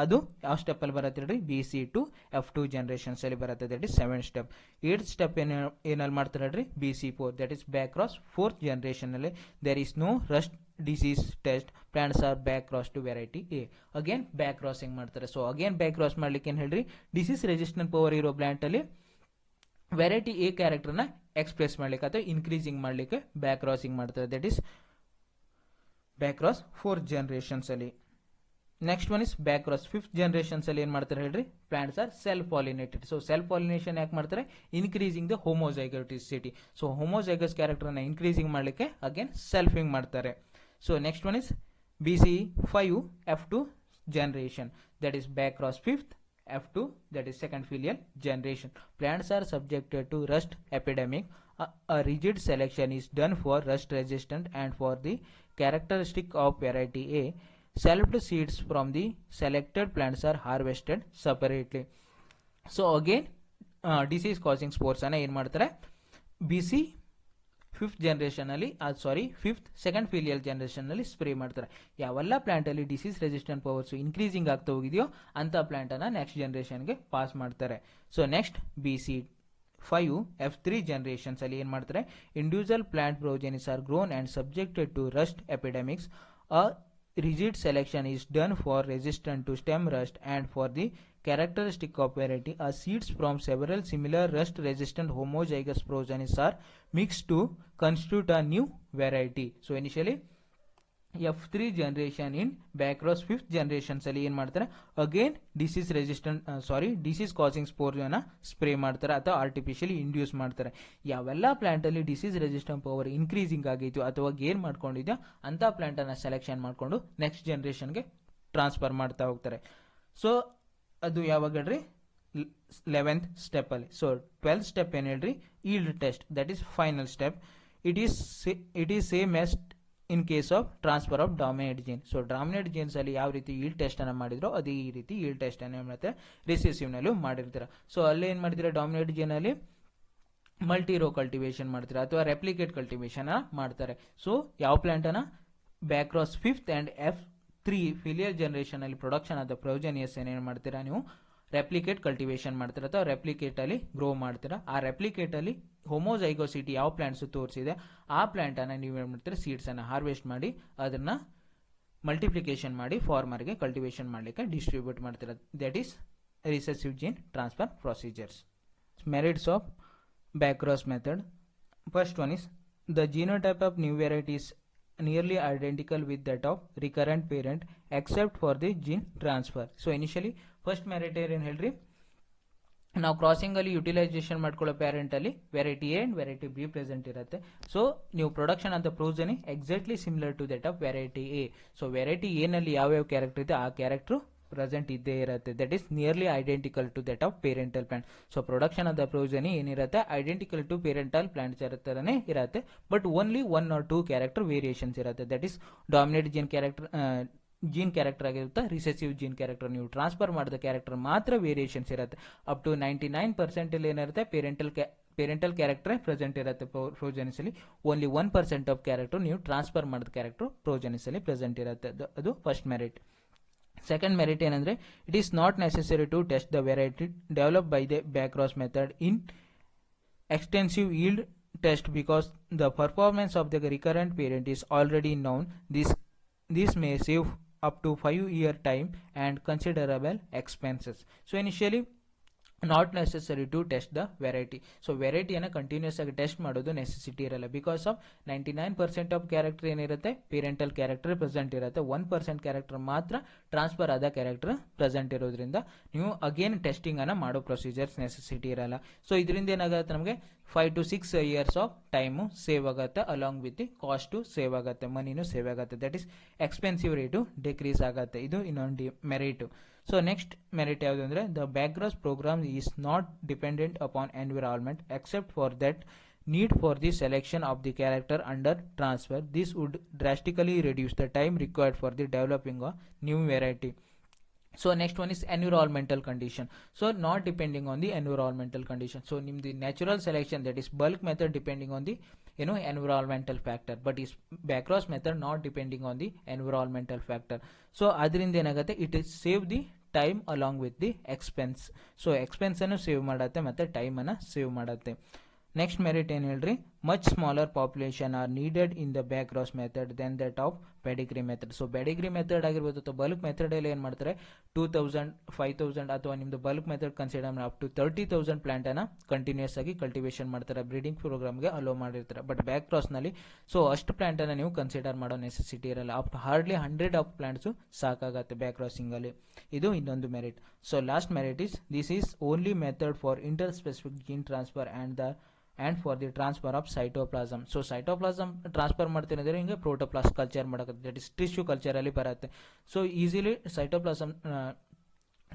ಅದು ಯಾವ ಸ್ಟೆಪ್ ಅಲ್ಲಿ ಬರುತ್ತೆ ಹೇಳ್ರಿ, BC ಟು F2 ಜನರೇಷನ್ಸ್ ಅಲ್ಲಿ ಬರುತ್ತೆ. That is 7th step. 8th step ಏನಲ್ಲಿ ಮಾಡ್ತಾರೆ ಹೇಳ್ರಿ, BC4 that is back cross 4th generation ಅಲ್ಲಿ. There is no rust disease test, plants are back cross to variety A. Again back crossing ಮಾಡ್ತಾರೆ. ಸೊ ಅಗೇನ್ ಬ್ಯಾಕ್ ಕ್ರಾಸ್ ಮಾಡ್ಲಿಕ್ಕೆ ಏನ್ ಹೇಳ್ರಿ, ಡಿಸೀಸ್ ರೆಸಿಸ್ಟೆಂಟ್ ಪವರ್ ಇರೋ ಪ್ಲಾಂಟ್ ಅಲ್ಲಿ ವೆರೈಟಿ A ಕ್ಯಾರೆಕ್ಟರ್ ನ ಎಕ್ಸ್ಪ್ರೆಸ್ ಮಾಡ್ಲಿಕ್ಕೆ ಅಥವಾ ಇನ್ಕ್ರೀಸಿಂಗ್ ಮಾಡ್ಲಿಕ್ಕೆ ಬ್ಯಾಕ್ ಕ್ರಾಸಿಂಗ್ ಮಾಡ್ತಾರೆ. That is back cross 4th generations ಅಲ್ಲಿ. Next one is back cross 5th generations ಅಲ್ಲಿ ಏನ್ ಮಾಡ್ತಾರೆ ಹೇಳ್ರಿ, plants are self pollinated. So self pollination ಯಾಕೆ ಮಾಡ್ತಾರೆ, increasing the homozygosity. So homozygous character ನ ಇನ್ಕ್ರೀಸಿಂಗ್ ಮಾಡ್ಲಿಕ್ಕೆ ಅಗೇನ್ ಸೆಲ್ಫಿಂಗ್ ಮಾಡ್ತಾರೆ. So next one is BC5 F2 generation, that is back cross 5th F2, that is second filial generation. Plants are subjected to rust epidemic. A rigid selection is done for rust resistant and for the characteristic of variety A. Select seeds from the selected plants are harvested separately. So again disease causing spores ಅನ್ನ ಏನ್ ಮಾಡ್ತಾರೆ, BC 5th ಜನರೇಷನ್ ಅಲ್ಲಿ ಫಿಫ್ತ್ ಸೆಕೆಂಡ್ ಫಿಲಿಯಲ್ ಜನರೇಷನ್ ಅಲ್ಲಿ ಸ್ಪ್ರೇ ಮಾಡ್ತಾರೆ. ಯಾವೆಲ್ಲ ಪ್ಲಾಂಟ್ ಅಲ್ಲಿ ಡಿಸೀಸ್ ರೆಸಿಸ್ಟೆಂಟ್ ಪವರ್ಸ್ ಇನ್ಕ್ರೀಸಿಂಗ್ ಆಗ್ತಾ ಹೋಗಿದೆಯೋ ಅಂತ ಪ್ಲಾಂಟ್ ಅನ್ನ ನೆಕ್ಸ್ಟ್ ಜನರೇಷನ್ಗೆ ಪಾಸ್ ಮಾಡ್ತಾರೆ. So next BC5 F3 generations ಅಲ್ಲಿ ಏನ್ ಮಾಡ್ತಾರೆ, individual plant progenies are grown and subjected to rust epidemics. A rigid selection is done for resistant to stem rust and for the characteristic of variety. Seeds from several similar rust resistant homozygous progenies are mixed to constitute a new variety. So initially F3 generation in back cross 5th generations ಅಲ್ಲಿ ಏನ್ ಮಾಡ್ತಾರೆ, again disease resistant disease causing spore ಅನ್ನ ಸ್ಪ್ರೇ ಮಾಡ್ತಾರೆ ಅಥವಾ ಆರ್ಟಿಫಿಷಿಯಲಿ ಇಂಡ್ಯೂಸ್ ಮಾಡ್ತಾರೆ. ಯಾವೆಲ್ಲ ಪ್ಲಾಂಟ್ ಅಲ್ಲಿ ಡಿಸೀಸ್ ರೆಸಿಸ್ಟೆಂಟ್ ಪವರ್ ಇನ್ಕ್ರೀಸಿಂಗ್ ಆಗಿದೆಯೋ ಅಥವಾ ಗೇನ್ ಮಾಡ್ಕೊಂಡಿದೆಯೋ ಅಂತ ಪ್ಲಾಂಟ್ ಅನ್ನ ಸೆಲೆಕ್ಷನ್ ಮಾಡ್ಕೊಂಡು ನೆಕ್ಸ್ಟ್ ಜನರೇಷನ್ಗೆ ಟ್ರಾನ್ಸ್ಫರ್ ಮಾಡ್ತಾ ಹೋಗ್ತಾರೆ. ಸೊ ಅದು ಯಾವಾಗ ಹೇಳ್ರಿ, 11th ಸ್ಟೆಪ್ ಅಲ್ಲಿ. ಸೊ 12th ಸ್ಟೆಪ್ ಏನ್ ಹೇಳ್ರಿ, yield test, that is final step. It is same as in case of transfer of dominate gene. So dominate genes ಅಲ್ಲಿ ಯಾವ ರೀತಿ ಈಲ್ಡ್ ಟೆಸ್ಟ್ ಅನ್ನ ಮಾಡಿದ್ರು ಅದೇ ಈ ರೀತಿ ಈಲ್ಡ್ ಟೆಸ್ಟ್ ಅನ್ನ ಏನ್ ಮಾಡ್ತಾರೆ, ರಿಸೆಸಿವ್ ನಲ್ಲೂ ಮಾಡಿರ್ತಾರೆ. ಸೊ ಅಲ್ಲಿ ಏನ್ ಮಾಡಿದ್ರೆ, ಡಾಮಿನೇಟ್ ಜೀನ್ ಅಲ್ಲಿ ಮಲ್ಟಿ ರೋ ಕಲ್ಟಿವೇಶನ್ ಮಾಡ್ತಾರೆ ಅಥವಾ ರೆಪ್ಲಿಕೇಟ್ ಕಲ್ಟಿವೇಶನ್ ಮಾಡ್ತಾರೆ. ಸೊ ಯಾವ ಪ್ಲಾಂಟ್ ಅನ್ನ back cross 5th and F3 filial generation ಅಲ್ಲಿ ಪ್ರೊಡಕ್ಷನ್ ಆದ ಪ್ರೊಜೆನಿಯಸ್ ಏನೇನು ಮಾಡ್ತೀರಾ ನೀವು, ರೆಪ್ಲಿಕೇಟ್ ಕಲ್ಟಿವೇಶನ್ ಮಾಡ್ತೀರಾ ಅಥವಾ ರೆಪ್ಲಿಕೇಟ್ ಅಲ್ಲಿ ಗ್ರೋ ಮಾಡ್ತೀರಾ. ಆ ರೆಪ್ಲಿಕೇಟ್ ಅಲ್ಲಿ ಹೋಮೋಜೈಗೋಸಿಟಿ ಯಾವ ಪ್ಲಾಂಟ್ಸ್ ತೋರಿಸಿದೆ ಆ ಪ್ಲಾಂಟ್ ಅನ್ನ ನೀವು ಏನ್ ಮಾಡ್ತೀರಾ, ಸೀಡ್ಸ್ ಅನ್ನ ಹಾರ್ವೆಸ್ಟ್ ಮಾಡಿ ಅದನ್ನ ಮಲ್ಟಿಪ್ಲಿಕೇಶನ್ ಮಾಡಿ ಫಾರ್ಮರ್ಗೆ ಕಲ್ಟಿವೇಶನ್ ಮಾಡ್ಲಿಕ್ಕೆ ಡಿಸ್ಟ್ರಿಬ್ಯೂಟ್ ಮಾಡ್ತೀರಾ. That is recessive gene transfer procedures. Merits of back cross method. First one is the genotype of new variety is nearly identical with that of recurrent parent except for the gene transfer. So initially first merit ಏನ್ ಹೇಳ್ರಿ, ನಾವು ಕ್ರಾಸಿಂಗ್ ಅಲ್ಲಿ ಯುಟಿಲೈಸೇಷನ್ ಮಾಡ್ಕೊಳ್ಳೋ ಪ್ಯಾರೆಂಟ್ ಅಲ್ಲಿ variety A and variety B present ಇರುತ್ತೆ. ಸೊ ನೀವು ಪ್ರೊಡಕ್ಷನ್ ಅಂತ progeny exactly similar to that of variety A. So variety A ನಲ್ಲಿ ಯಾವ್ಯಾವ ಕ್ಯಾರೆಕ್ಟರ್ ಇದೆ ಆ ಕ್ಯಾರೆಕ್ಟರ್ ಪ್ರೆಸೆಂಟ್ ಇದ್ದೇ ಇರುತ್ತೆ. That is nearly identical to that of parental plant. So production of the progeny ಏನಿರುತ್ತೆ, ಐಡೆಂಟಿಕಲ್ ಟು ಪೇರೆಂಟಲ್ ಪ್ಲಾಂಟ್ಸ್ ಇರುತ್ತಾನೆ ಇರುತ್ತೆ, but only 1 or 2 character variations ಇರುತ್ತೆ. That is dominate gene character ಆಗಿರುತ್ತೆ, ರಿಸೆಸಿವ್ ಜೀನ್ ಕ್ಯಾರೆಕ್ಟರ್. ನೀವು ಟ್ರಾನ್ಸ್ಫರ್ ಮಾಡಿದ ಕ್ಯಾರೆಕ್ಟರ್ ಮಾತ್ರ ವೇರಿಯೇಷನ್ಸ್ ಇರುತ್ತೆ. ಅಪ್ ಟು 99% ಏನಿರುತ್ತೆ ಪೇರೆಂಟಲ್ ಕ್ಯಾರೆಕ್ಟರ್ ಪ್ರೆಸೆಂಟ್ ಇರುತ್ತೆ ಪ್ರೋಜೆನಿಸ್ ಅಲ್ಲಿ. ಓನ್ಲಿ 1% ಆಫ್ ಕ್ಯಾರೆಕ್ಟರ್ ನೀವು ಟ್ರಾನ್ಸ್ಫರ್ ಮಾಡಿದ ಕ್ಯಾರೆಕ್ಟರ್ ಪ್ರೋಜೆನಿಸ್ ಅಲ್ಲಿ ಪ್ರೆಸೆಂಟ್ ಇರುತ್ತೆ. ಅದು ಫಸ್ಟ್ ಮೆರಿಟ್. ಸೆಕೆಂಡ್ ಮೆರಿಟ್ ಏನಂದ್ರೆ, it is not necessary to test the variety develop by the back cross method in extensive yield test because the performance of the recurrent parent is already known. This may save up to 5-year time and considerable expenses. So initially not necessary to test the variety. So variety ಅನ್ನ ಕಂಟಿನ್ಯೂಸ್ ಆಗಿ ಟೆಸ್ಟ್ ಮಾಡೋದು ನೆಸೆಸಿಟಿ ಇರಲ್ಲ. ಬಿಕಾಸ್ ಆಫ್ 99% ಆಫ್ ಕ್ಯಾರೆಕ್ಟರ್ ಏನಿರುತ್ತೆ ಪೇರೆಂಟಲ್ ಕ್ಯಾರೆಕ್ಟರ್ ಪ್ರೆಸೆಂಟ್ ಇರುತ್ತೆ, 1% ಕ್ಯಾರೆಕ್ಟರ್ ಮಾತ್ರ ಟ್ರಾನ್ಸ್ಫರ್ ಆದ ಕ್ಯಾರೆಕ್ಟರ್ ಪ್ರೆಸೆಂಟ್ ಇರೋದ್ರಿಂದ ನೀವು ಅಗೇನ್ ಟೆಸ್ಟಿಂಗ್ ಅನ್ನ ಮಾಡೋ ಪ್ರೊಸೀಜರ್ಸ್ ನೆಸೆಸಿಟಿ ಇರಲ್ಲ. ಸೊ ಇದರಿಂದ ಏನಾಗುತ್ತೆ, ನಮಗೆ 5 to 6 years of time save ಆಗುತ್ತೆ, along with the cost save ಆಗುತ್ತೆ, ಮನಿನೂ ಸೇವ್ ಆಗುತ್ತೆ. That is expensive rate decrease ಆಗುತ್ತೆ. ಇದು ಇನ್ನೊಂದು ಮೆರಿಟು. ಸೊ ನೆಕ್ಸ್ಟ್ ಮೆರಿಟ್ ಯಾವುದು ಅಂದರೆ the background program is not dependent upon environment except for that need for the selection of the character under transfer. This would drastically reduce the time required for the developing a new variety. So next one is environmental condition. So not depending on the environmental condition. So the natural selection, that is bulk method, depending on the environmental factor, but is backcross method not depending on the environmental factor. So adrinda enagutte, it is save the time along with the expense. So expense ಅನ್ನು ಸೇವ್ ಮಾಡುತ್ತೆ ಮತ್ತೆ ಟೈಮ್ ಅನ್ನು ಸೇವ್ ಮಾಡುತ್ತೆ. ನೆಕ್ಸ್ಟ್ ಮೆರಿಟ್ ಏನು ಹೇಳ್ರಿ, much smaller population are needed in the back cross method than that of pedigree method. So pedigree method ಆಗಿರ್ಬೋದು ಅಥವಾ ಬಲ್ಕ್ ಮೆಥಡಲ್ಲಿ ಏನು ಮಾಡ್ತಾರೆ 2000 5000 ಅಥವಾ ನಿಮ್ಮದು bulk method consider up to 30,000 ಪ್ಲಾಂಟನ್ನು ಕಂಟಿನ್ಯೂಸ್ ಆಗಿ ಕಲ್ಟಿವೇಷನ್ ಮಾಡ್ತಾರೆ, ಬ್ರೀಡಿಂಗ್ ಪ್ರೋಗ್ರಾಮ್ಗೆ ಅಲೋ ಮಾಡಿರ್ತಾರೆ. ಬಟ್ ಬ್ಯಾಕ್ ಕ್ರಾಸ್ನಲ್ಲಿ ಸೊ ಅಷ್ಟು ಪ್ಲಾಂಟನ್ನು ನೀವು ಕನ್ಸಿಡರ್ ಮಾಡೋ ನೆಸೆಸಿಟಿ ಇರಲ್ಲ. ಹಾರ್ಡ್ಲಿ 100 ಆಫ್ ಪ್ಲಾಂಟ್ಸು ಸಾಕಾಗತ್ತೆ ಬ್ಯಾಕ್ ಕ್ರಾಸಿಂಗಲ್ಲಿ. ಇದು ಇನ್ನೊಂದು merit. So last merit is this is only method for interspecific gene transfer and for the transfer of cytoplasm. So cytoplasm transfer ಮಾಡ್ತೀನಿ ಅಂದ್ರೆ ಹಿಂಗೆ ಪ್ರೋಟೋಪ್ಲಾಸ್ಟ್ ಕಲ್ಚರ್ ಮಾಡೋಕ್ಕೆ, ದಟ್ ಇಸ್ ಟಿಶ್ಯೂ ಕಲ್ಚರಲ್ಲಿ ಬರುತ್ತೆ. So easily cytoplasm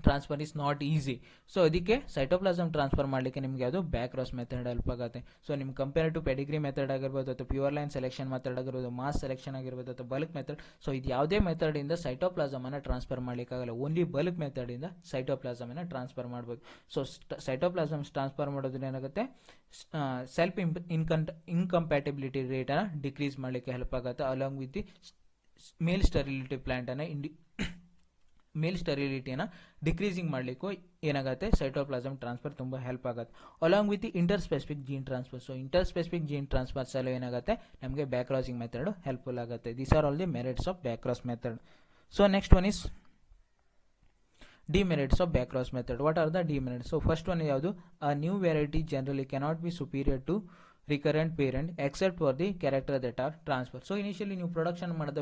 transfer is not easy. So ಅದಕ್ಕೆ ಸೈಟೋಪ್ಲಾಸಮ್ ಟ್ರಾನ್ಸ್ಫರ್ ಮಾಡಲಿಕ್ಕೆ ನಿಮಗೆ ಅದು ಬ್ಯಾಕ್ ಕ್ರಾಸ್ ಮೆಥಡ್ ಹೆಲ್ಪ್ ಆಗುತ್ತೆ. ಸೊ ನಿಮ್ಗೆ ಕಂಪೇರ್ ಟು ಪೆಡಿಗ್ರಿ ಮೆಥಡ್ ಆಗಿರ್ಬೋದು ಅಥವಾ ಪ್ಯೂರ್ ಲೈನ್ ಸೆಲೆಕ್ಷನ್ ಮೆಥಡ್ ಆಗಿರ್ಬೋದು, ಮಾಸ್ ಸೆಲೆಕ್ಷನ್ ಆಗಿರ್ಬೋದು ಅಥವಾ ಬಲ್ಕ್ ಮೆಥಡ್, ಸೊ ಇದು ಯಾವುದೇ ಮೆಥಡಿಂದ ಸೈಟೋಪ್ಲಾಸಮ್ ಅನ್ನು ಟ್ರಾನ್ಸ್ಫರ್ ಮಾಡಲಿಕ್ಕಾಗಲ್ಲ. ಓನ್ಲಿ ಬಲ್ಕ್ ಮೆಥಡಿಂದ ಸೈಟೋಪ್ಲಾಸಮ್ ಅನ್ನು ಟ್ರಾನ್ಸ್ಫರ್ ಮಾಡ್ಬೋದು. ಸೊ ಸೈಟೋಪ್ಲಾಸಮ್ ಟ್ರಾನ್ಸ್ಫರ್ ಮಾಡೋದ್ರಿಂದ ಏನಾಗುತ್ತೆ, ಸೆಲ್ಫ್ ಇನ್ಕಂಪ್ಯಾಟಿಬಿಲಿಟಿ ರೇಟನ್ನು ಡಿಕ್ರೀಸ್ ಮಾಡಲಿಕ್ಕೆ ಹೆಲ್ಪ್ ಆಗುತ್ತೆ. Along with the male sterility ಪ್ಲಾಂಟನ್ನು ಮೇಲ್ ಸ್ಟೆರಿಲಿಟಿಯನ್ನು ಡಿಕ್ರೀಸಿಂಗ್ ಮಾಡಲಿಕ್ಕೂ ಏನಾಗುತ್ತೆ, ಸೈಟೋಪ್ಲಾಸಮ್ ಟ್ರಾನ್ಸ್ಫರ್ ತುಂಬ ಹೆಲ್ಪ್ ಆಗುತ್ತೆ. Along with the interspecific gene transfer. So interspecific gene transfers ಎಲ್ಲ ಏನಾಗುತ್ತೆ, ನಮಗೆ ಬ್ಯಾಕ್ ಕ್ರಾಸಿಂಗ್ ಮೆಥಡ್ ಹೆಲ್ಪ್ಫುಲ್ ಆಗುತ್ತೆ. These are all the merits of back cross method. So next one is demerits of back cross method. What are the demerits? So first one ಯಾವುದು, a new variety generally cannot be superior to recurrent parent except for the character that are transferred. So initially ನೀವು ಪ್ರೊಡಕ್ಷನ್ ಮಾಡಿದ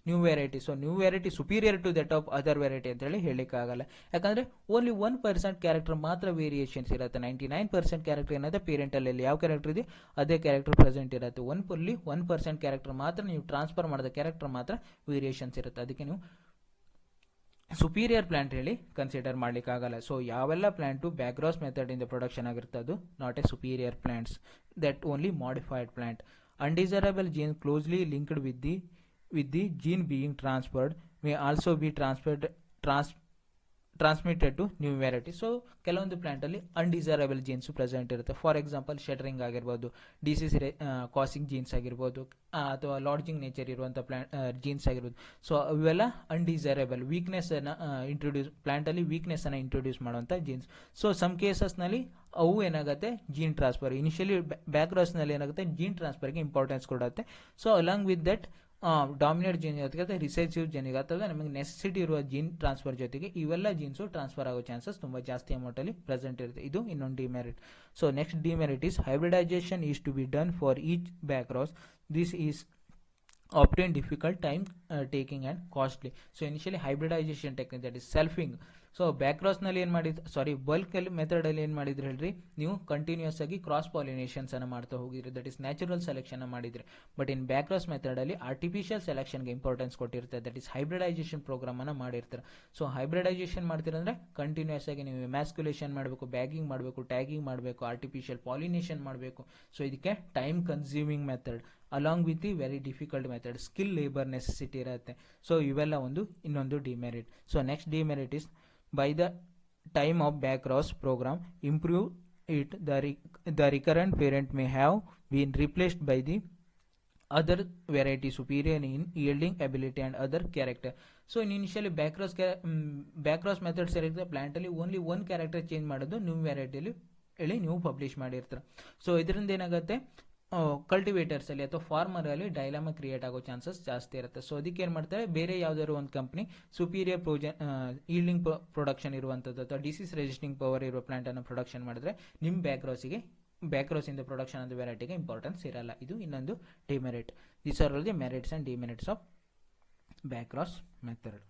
new variety, so new variety superior to that of other variety ಅಂತ ಹೇಳಿ ಹೇಳಲಿಕ್ಕಾಗಲ್ಲ. ಯಾಕಂದ್ರೆ ಓನ್ಲಿ 1% ಕ್ಯಾರೆಕ್ಟರ್ ಮಾತ್ರ ವೇರಿಯೇಷನ್ಸ್ ಇರುತ್ತೆ. 99% ಕ್ಯಾರೆಕ್ಟರ್ ಏನಾದ್ರೆ ಪೇರೆಂಟಲ್ಲಿ ಯಾವ ಕ್ಯಾರೆಕ್ಟರ್ ಇದೆ ಅದೇ ಕ್ಯಾರೆಕ್ಟರ್ ಪ್ರೆಸೆಂಟ್ ಇರುತ್ತೆ. 1% ಕ್ಯಾರೆಕ್ಟರ್ ಮಾತ್ರ ನೀವು ಟ್ರಾನ್ಸ್ಫರ್ ಮಾಡಿದ ಕ್ಯಾರೆಕ್ಟರ್ ಮಾತ್ರ ವೇರಿಯೇಷನ್ಸ್ ಇರುತ್ತೆ. ಅದಕ್ಕೆ ನೀವು ಸುಪೀರಿಯರ್ ಪ್ಲಾಂಟ್ ಹೇಳಿ ಕನ್ಸಿಡರ್ ಮಾಡ್ಲಿಕ್ಕಾಗಲ್ಲ. ಸೊ ಯಾವೆಲ್ಲ ಪ್ಲಾಂಟು ಬ್ಯಾಕ್ ಕ್ರಾಸ್ ಮೆಥಡ್ ಇಂದ ಪ್ರೊಡಕ್ಷನ್ ಆಗಿರುತ್ತೆ ಅದು not a superior plants, that only modified plant. Undesirable gene closely linked with the gene being transferred may also be transmitted to new variety. ಸೊ ಕೆಲವೊಂದು ಪ್ಲಾಂಟಲ್ಲಿ ಅನ್ಡಿಸೈರಬಲ್ ಜೀನ್ಸ್ ಪ್ರೆಸೆಂಟ್ ಇರುತ್ತೆ. ಫಾರ್ ಎಕ್ಸಾಂಪಲ್ ಶೆಟರಿಂಗ್ ಆಗಿರ್ಬೋದು, ಡಿಸೀಸ್ ಕಾಸಿಂಗ್ ಜೀನ್ಸ್ ಆಗಿರ್ಬೋದು, ಅಥವಾ ಲಾಡ್ಜಿಂಗ್ ನೇಚರ್ ಇರುವಂಥ ಜೀನ್ಸ್ ಆಗಿರ್ಬೋದು. ಸೊ ಇವೆಲ್ಲ ಅನ್ಡಿಸೈರಬಲ್ ವೀಕ್ನೆಸ್ಸನ್ನು ಪ್ಲಾಂಟಲ್ಲಿ ವೀಕ್ನೆಸ್ಸನ್ನು ಇಂಟ್ರೊಡ್ಯೂಸ್ ಮಾಡುವಂಥ ಜೀನ್ಸ್. ಸೊ ಸಮ್ ಕೇಸಸ್ನಲ್ಲಿ ಅವು ಏನಾಗುತ್ತೆ, ಜೀನ್ ಟ್ರಾನ್ಸ್ಫರ್ ಇನಿಷಿಯಲಿ ಬ್ಯಾಕ್ ಕ್ರಾಸ್ನಲ್ಲಿ ಏನಾಗುತ್ತೆ, ಜೀನ್ ಟ್ರಾನ್ಸ್ಫರ್ಗೆ ಇಂಪಾರ್ಟೆನ್ಸ್ ಕೊಡುತ್ತೆ. So along with that dominate gene ಜೊತೆಗೆ ರಿಸೆಸಿವ್ ಜೀನಿಗೆ ಅಥವಾ ನಮಗೆ ನೆಸೆಸಿಟಿ ಇರುವ ಜೀನ್ ಟ್ರಾನ್ಸ್ಫರ್ ಜೊತೆಗೆ ಇವೆಲ್ಲ ಜೀನ್ಸು ಟ್ರಾನ್ಸ್ಫರ್ ಆಗೋ ಚಾನ್ಸಸ್ ತುಂಬ ಜಾಸ್ತಿ ಅಮೌಂಟಲ್ಲಿ ಪ್ರೆಸೆಂಟ್ ಇರುತ್ತೆ. ಇದು ಇನ್ನೊಂದು demerit. So next demerit is hybridization is to be done for each back cross. This is obtain difficult, time taking and costly. So initially hybridization technique, that is selfing. So back ಕ್ರಾಸ್ನಲ್ಲಿ ಏನು ಮಾಡಿದ್ರು, ಬಲ್ಕ್ ಮೆಥಡಲ್ಲಿ ಏನು ಮಾಡಿದ್ರು ಹೇಳ್ರಿ, ನೀವು ಕಂಟಿನ್ಯೂಸ್ ಆಗಿ ಕ್ರಾಸ್ ಪಾಲಿನೇಷನ್ಸ್ ಅನ್ನು ಮಾಡ್ತಾ ಹೋಗಿದ್ರಿ, ದಟ್ ಇಸ್ ನ್ಯಾಚುರಲ್ ಸೆಲೆಕ್ಷನ್ ಮಾಡಿದ್ರಿ. ಬಟ್ ಇನ್ ಬ್ಯಾಕ್ ಕ್ರಾಸ್ ಮೆಥಡಲ್ಲಿ ಆರ್ಟಿಫಿಷಿಯಲ್ ಸೆಲೆಕ್ಷನ್ಗೆ ಇಂಪಾರ್ಟೆನ್ಸ್ ಕೊಟ್ಟಿರ್ತಾರೆ, ದಟ್ ಇಸ್ ಹೈಬ್ರಿಡೈಸೇಷನ್ ಪ್ರೋಗ್ರಾಮ್ ಅನ್ನು ಮಾಡಿರ್ತಾರೆ. ಸೊ ಹೈಬ್ರಿಡೈಸೇಷನ್ ಮಾಡ್ತೀರಂದ್ರೆ ಕಂಟಿನ್ಯೂಸ್ ಆಗಿ ನೀವು ಎಮ್ಯಾಸ್ಕ್ಯುಲೇಷನ್ ಮಾಡಬೇಕು, ಬ್ಯಾಗಿಂಗ್ ಮಾಡಬೇಕು, ಟ್ಯಾಗಿಂಗ್ ಮಾಡಬೇಕು, ಆರ್ಟಿಫಿಷಿಯಲ್ ಪಾಲಿನೇಷನ್ ಮಾಡಬೇಕು. ಸೊ ಇದಕ್ಕೆ time consuming method along with the very difficult method, skill labour necessity ಇರುತ್ತೆ. ಸೊ ಇವೆಲ್ಲ ಇನ್ನೊಂದು demerit. So next demerit is by the time of back cross program improve it, the recurrent parent may have been replaced by the other variety superior in yielding ability and other character. So in initially back cross method select plant ಅಲ್ಲಿ only one character change ಮಾಡೋದು ನ್ಯೂ ವೆರೈಟಿಲಿ ಹೇಳಿ ನೀವು ಪಬ್ಲಿಷ್ ಮಾಡಿರ್ತಾರೆ. ಸೊ ಇದರಿಂದ ಏನಾಗುತ್ತೆ, ಕಲ್ಟಿವೇಟರ್ಸ್ ಅಲ್ಲಿ ಅಥವಾ ಫಾರ್ಮರ್ ಅಲ್ಲಿ ಡೈಲಾಮಾ ಕ್ರಿಯೇಟ್ ಆಗೋ ಚಾನ್ಸಸ್ ಜಾಸ್ತಿ ಇರುತ್ತೆ. ಸೊ ಅದಕ್ಕೆ ಏನ್ ಮಾಡ್ತಾರೆ, ಬೇರೆ ಯಾವ್ದಾದ್ರು ಒಂದು ಕಂಪನಿ ಸುಪೀರಿಯರ್ ಈಲ್ಡಿಂಗ್ ಪ್ರೊಡಕ್ಷನ್ ಇರುವಂತದ್ದು ಅಥವಾ ಡಿಸೀಸ್ ರೆಸಿಸ್ಟಿಂಗ್ ಪವರ್ ಇರುವ ಪ್ಲಾಂಟ್ ಅನ್ನು ಪ್ರೊಡಕ್ಷನ್ ಮಾಡಿದ್ರೆ ನಿಮ್ ಬ್ಯಾಕ್ ಕ್ರಾಸ್ ಇಂದ ಪ್ರೊಡಕ್ಷನ್ ಆದ ವೆರೈಟಿಗೆ ಇಂಪಾರ್ಟೆನ್ಸ್ ಇರಲ್ಲ. ಇದು ಇನ್ನೊಂದು demerit. These are all the merits and demerits of back cross method.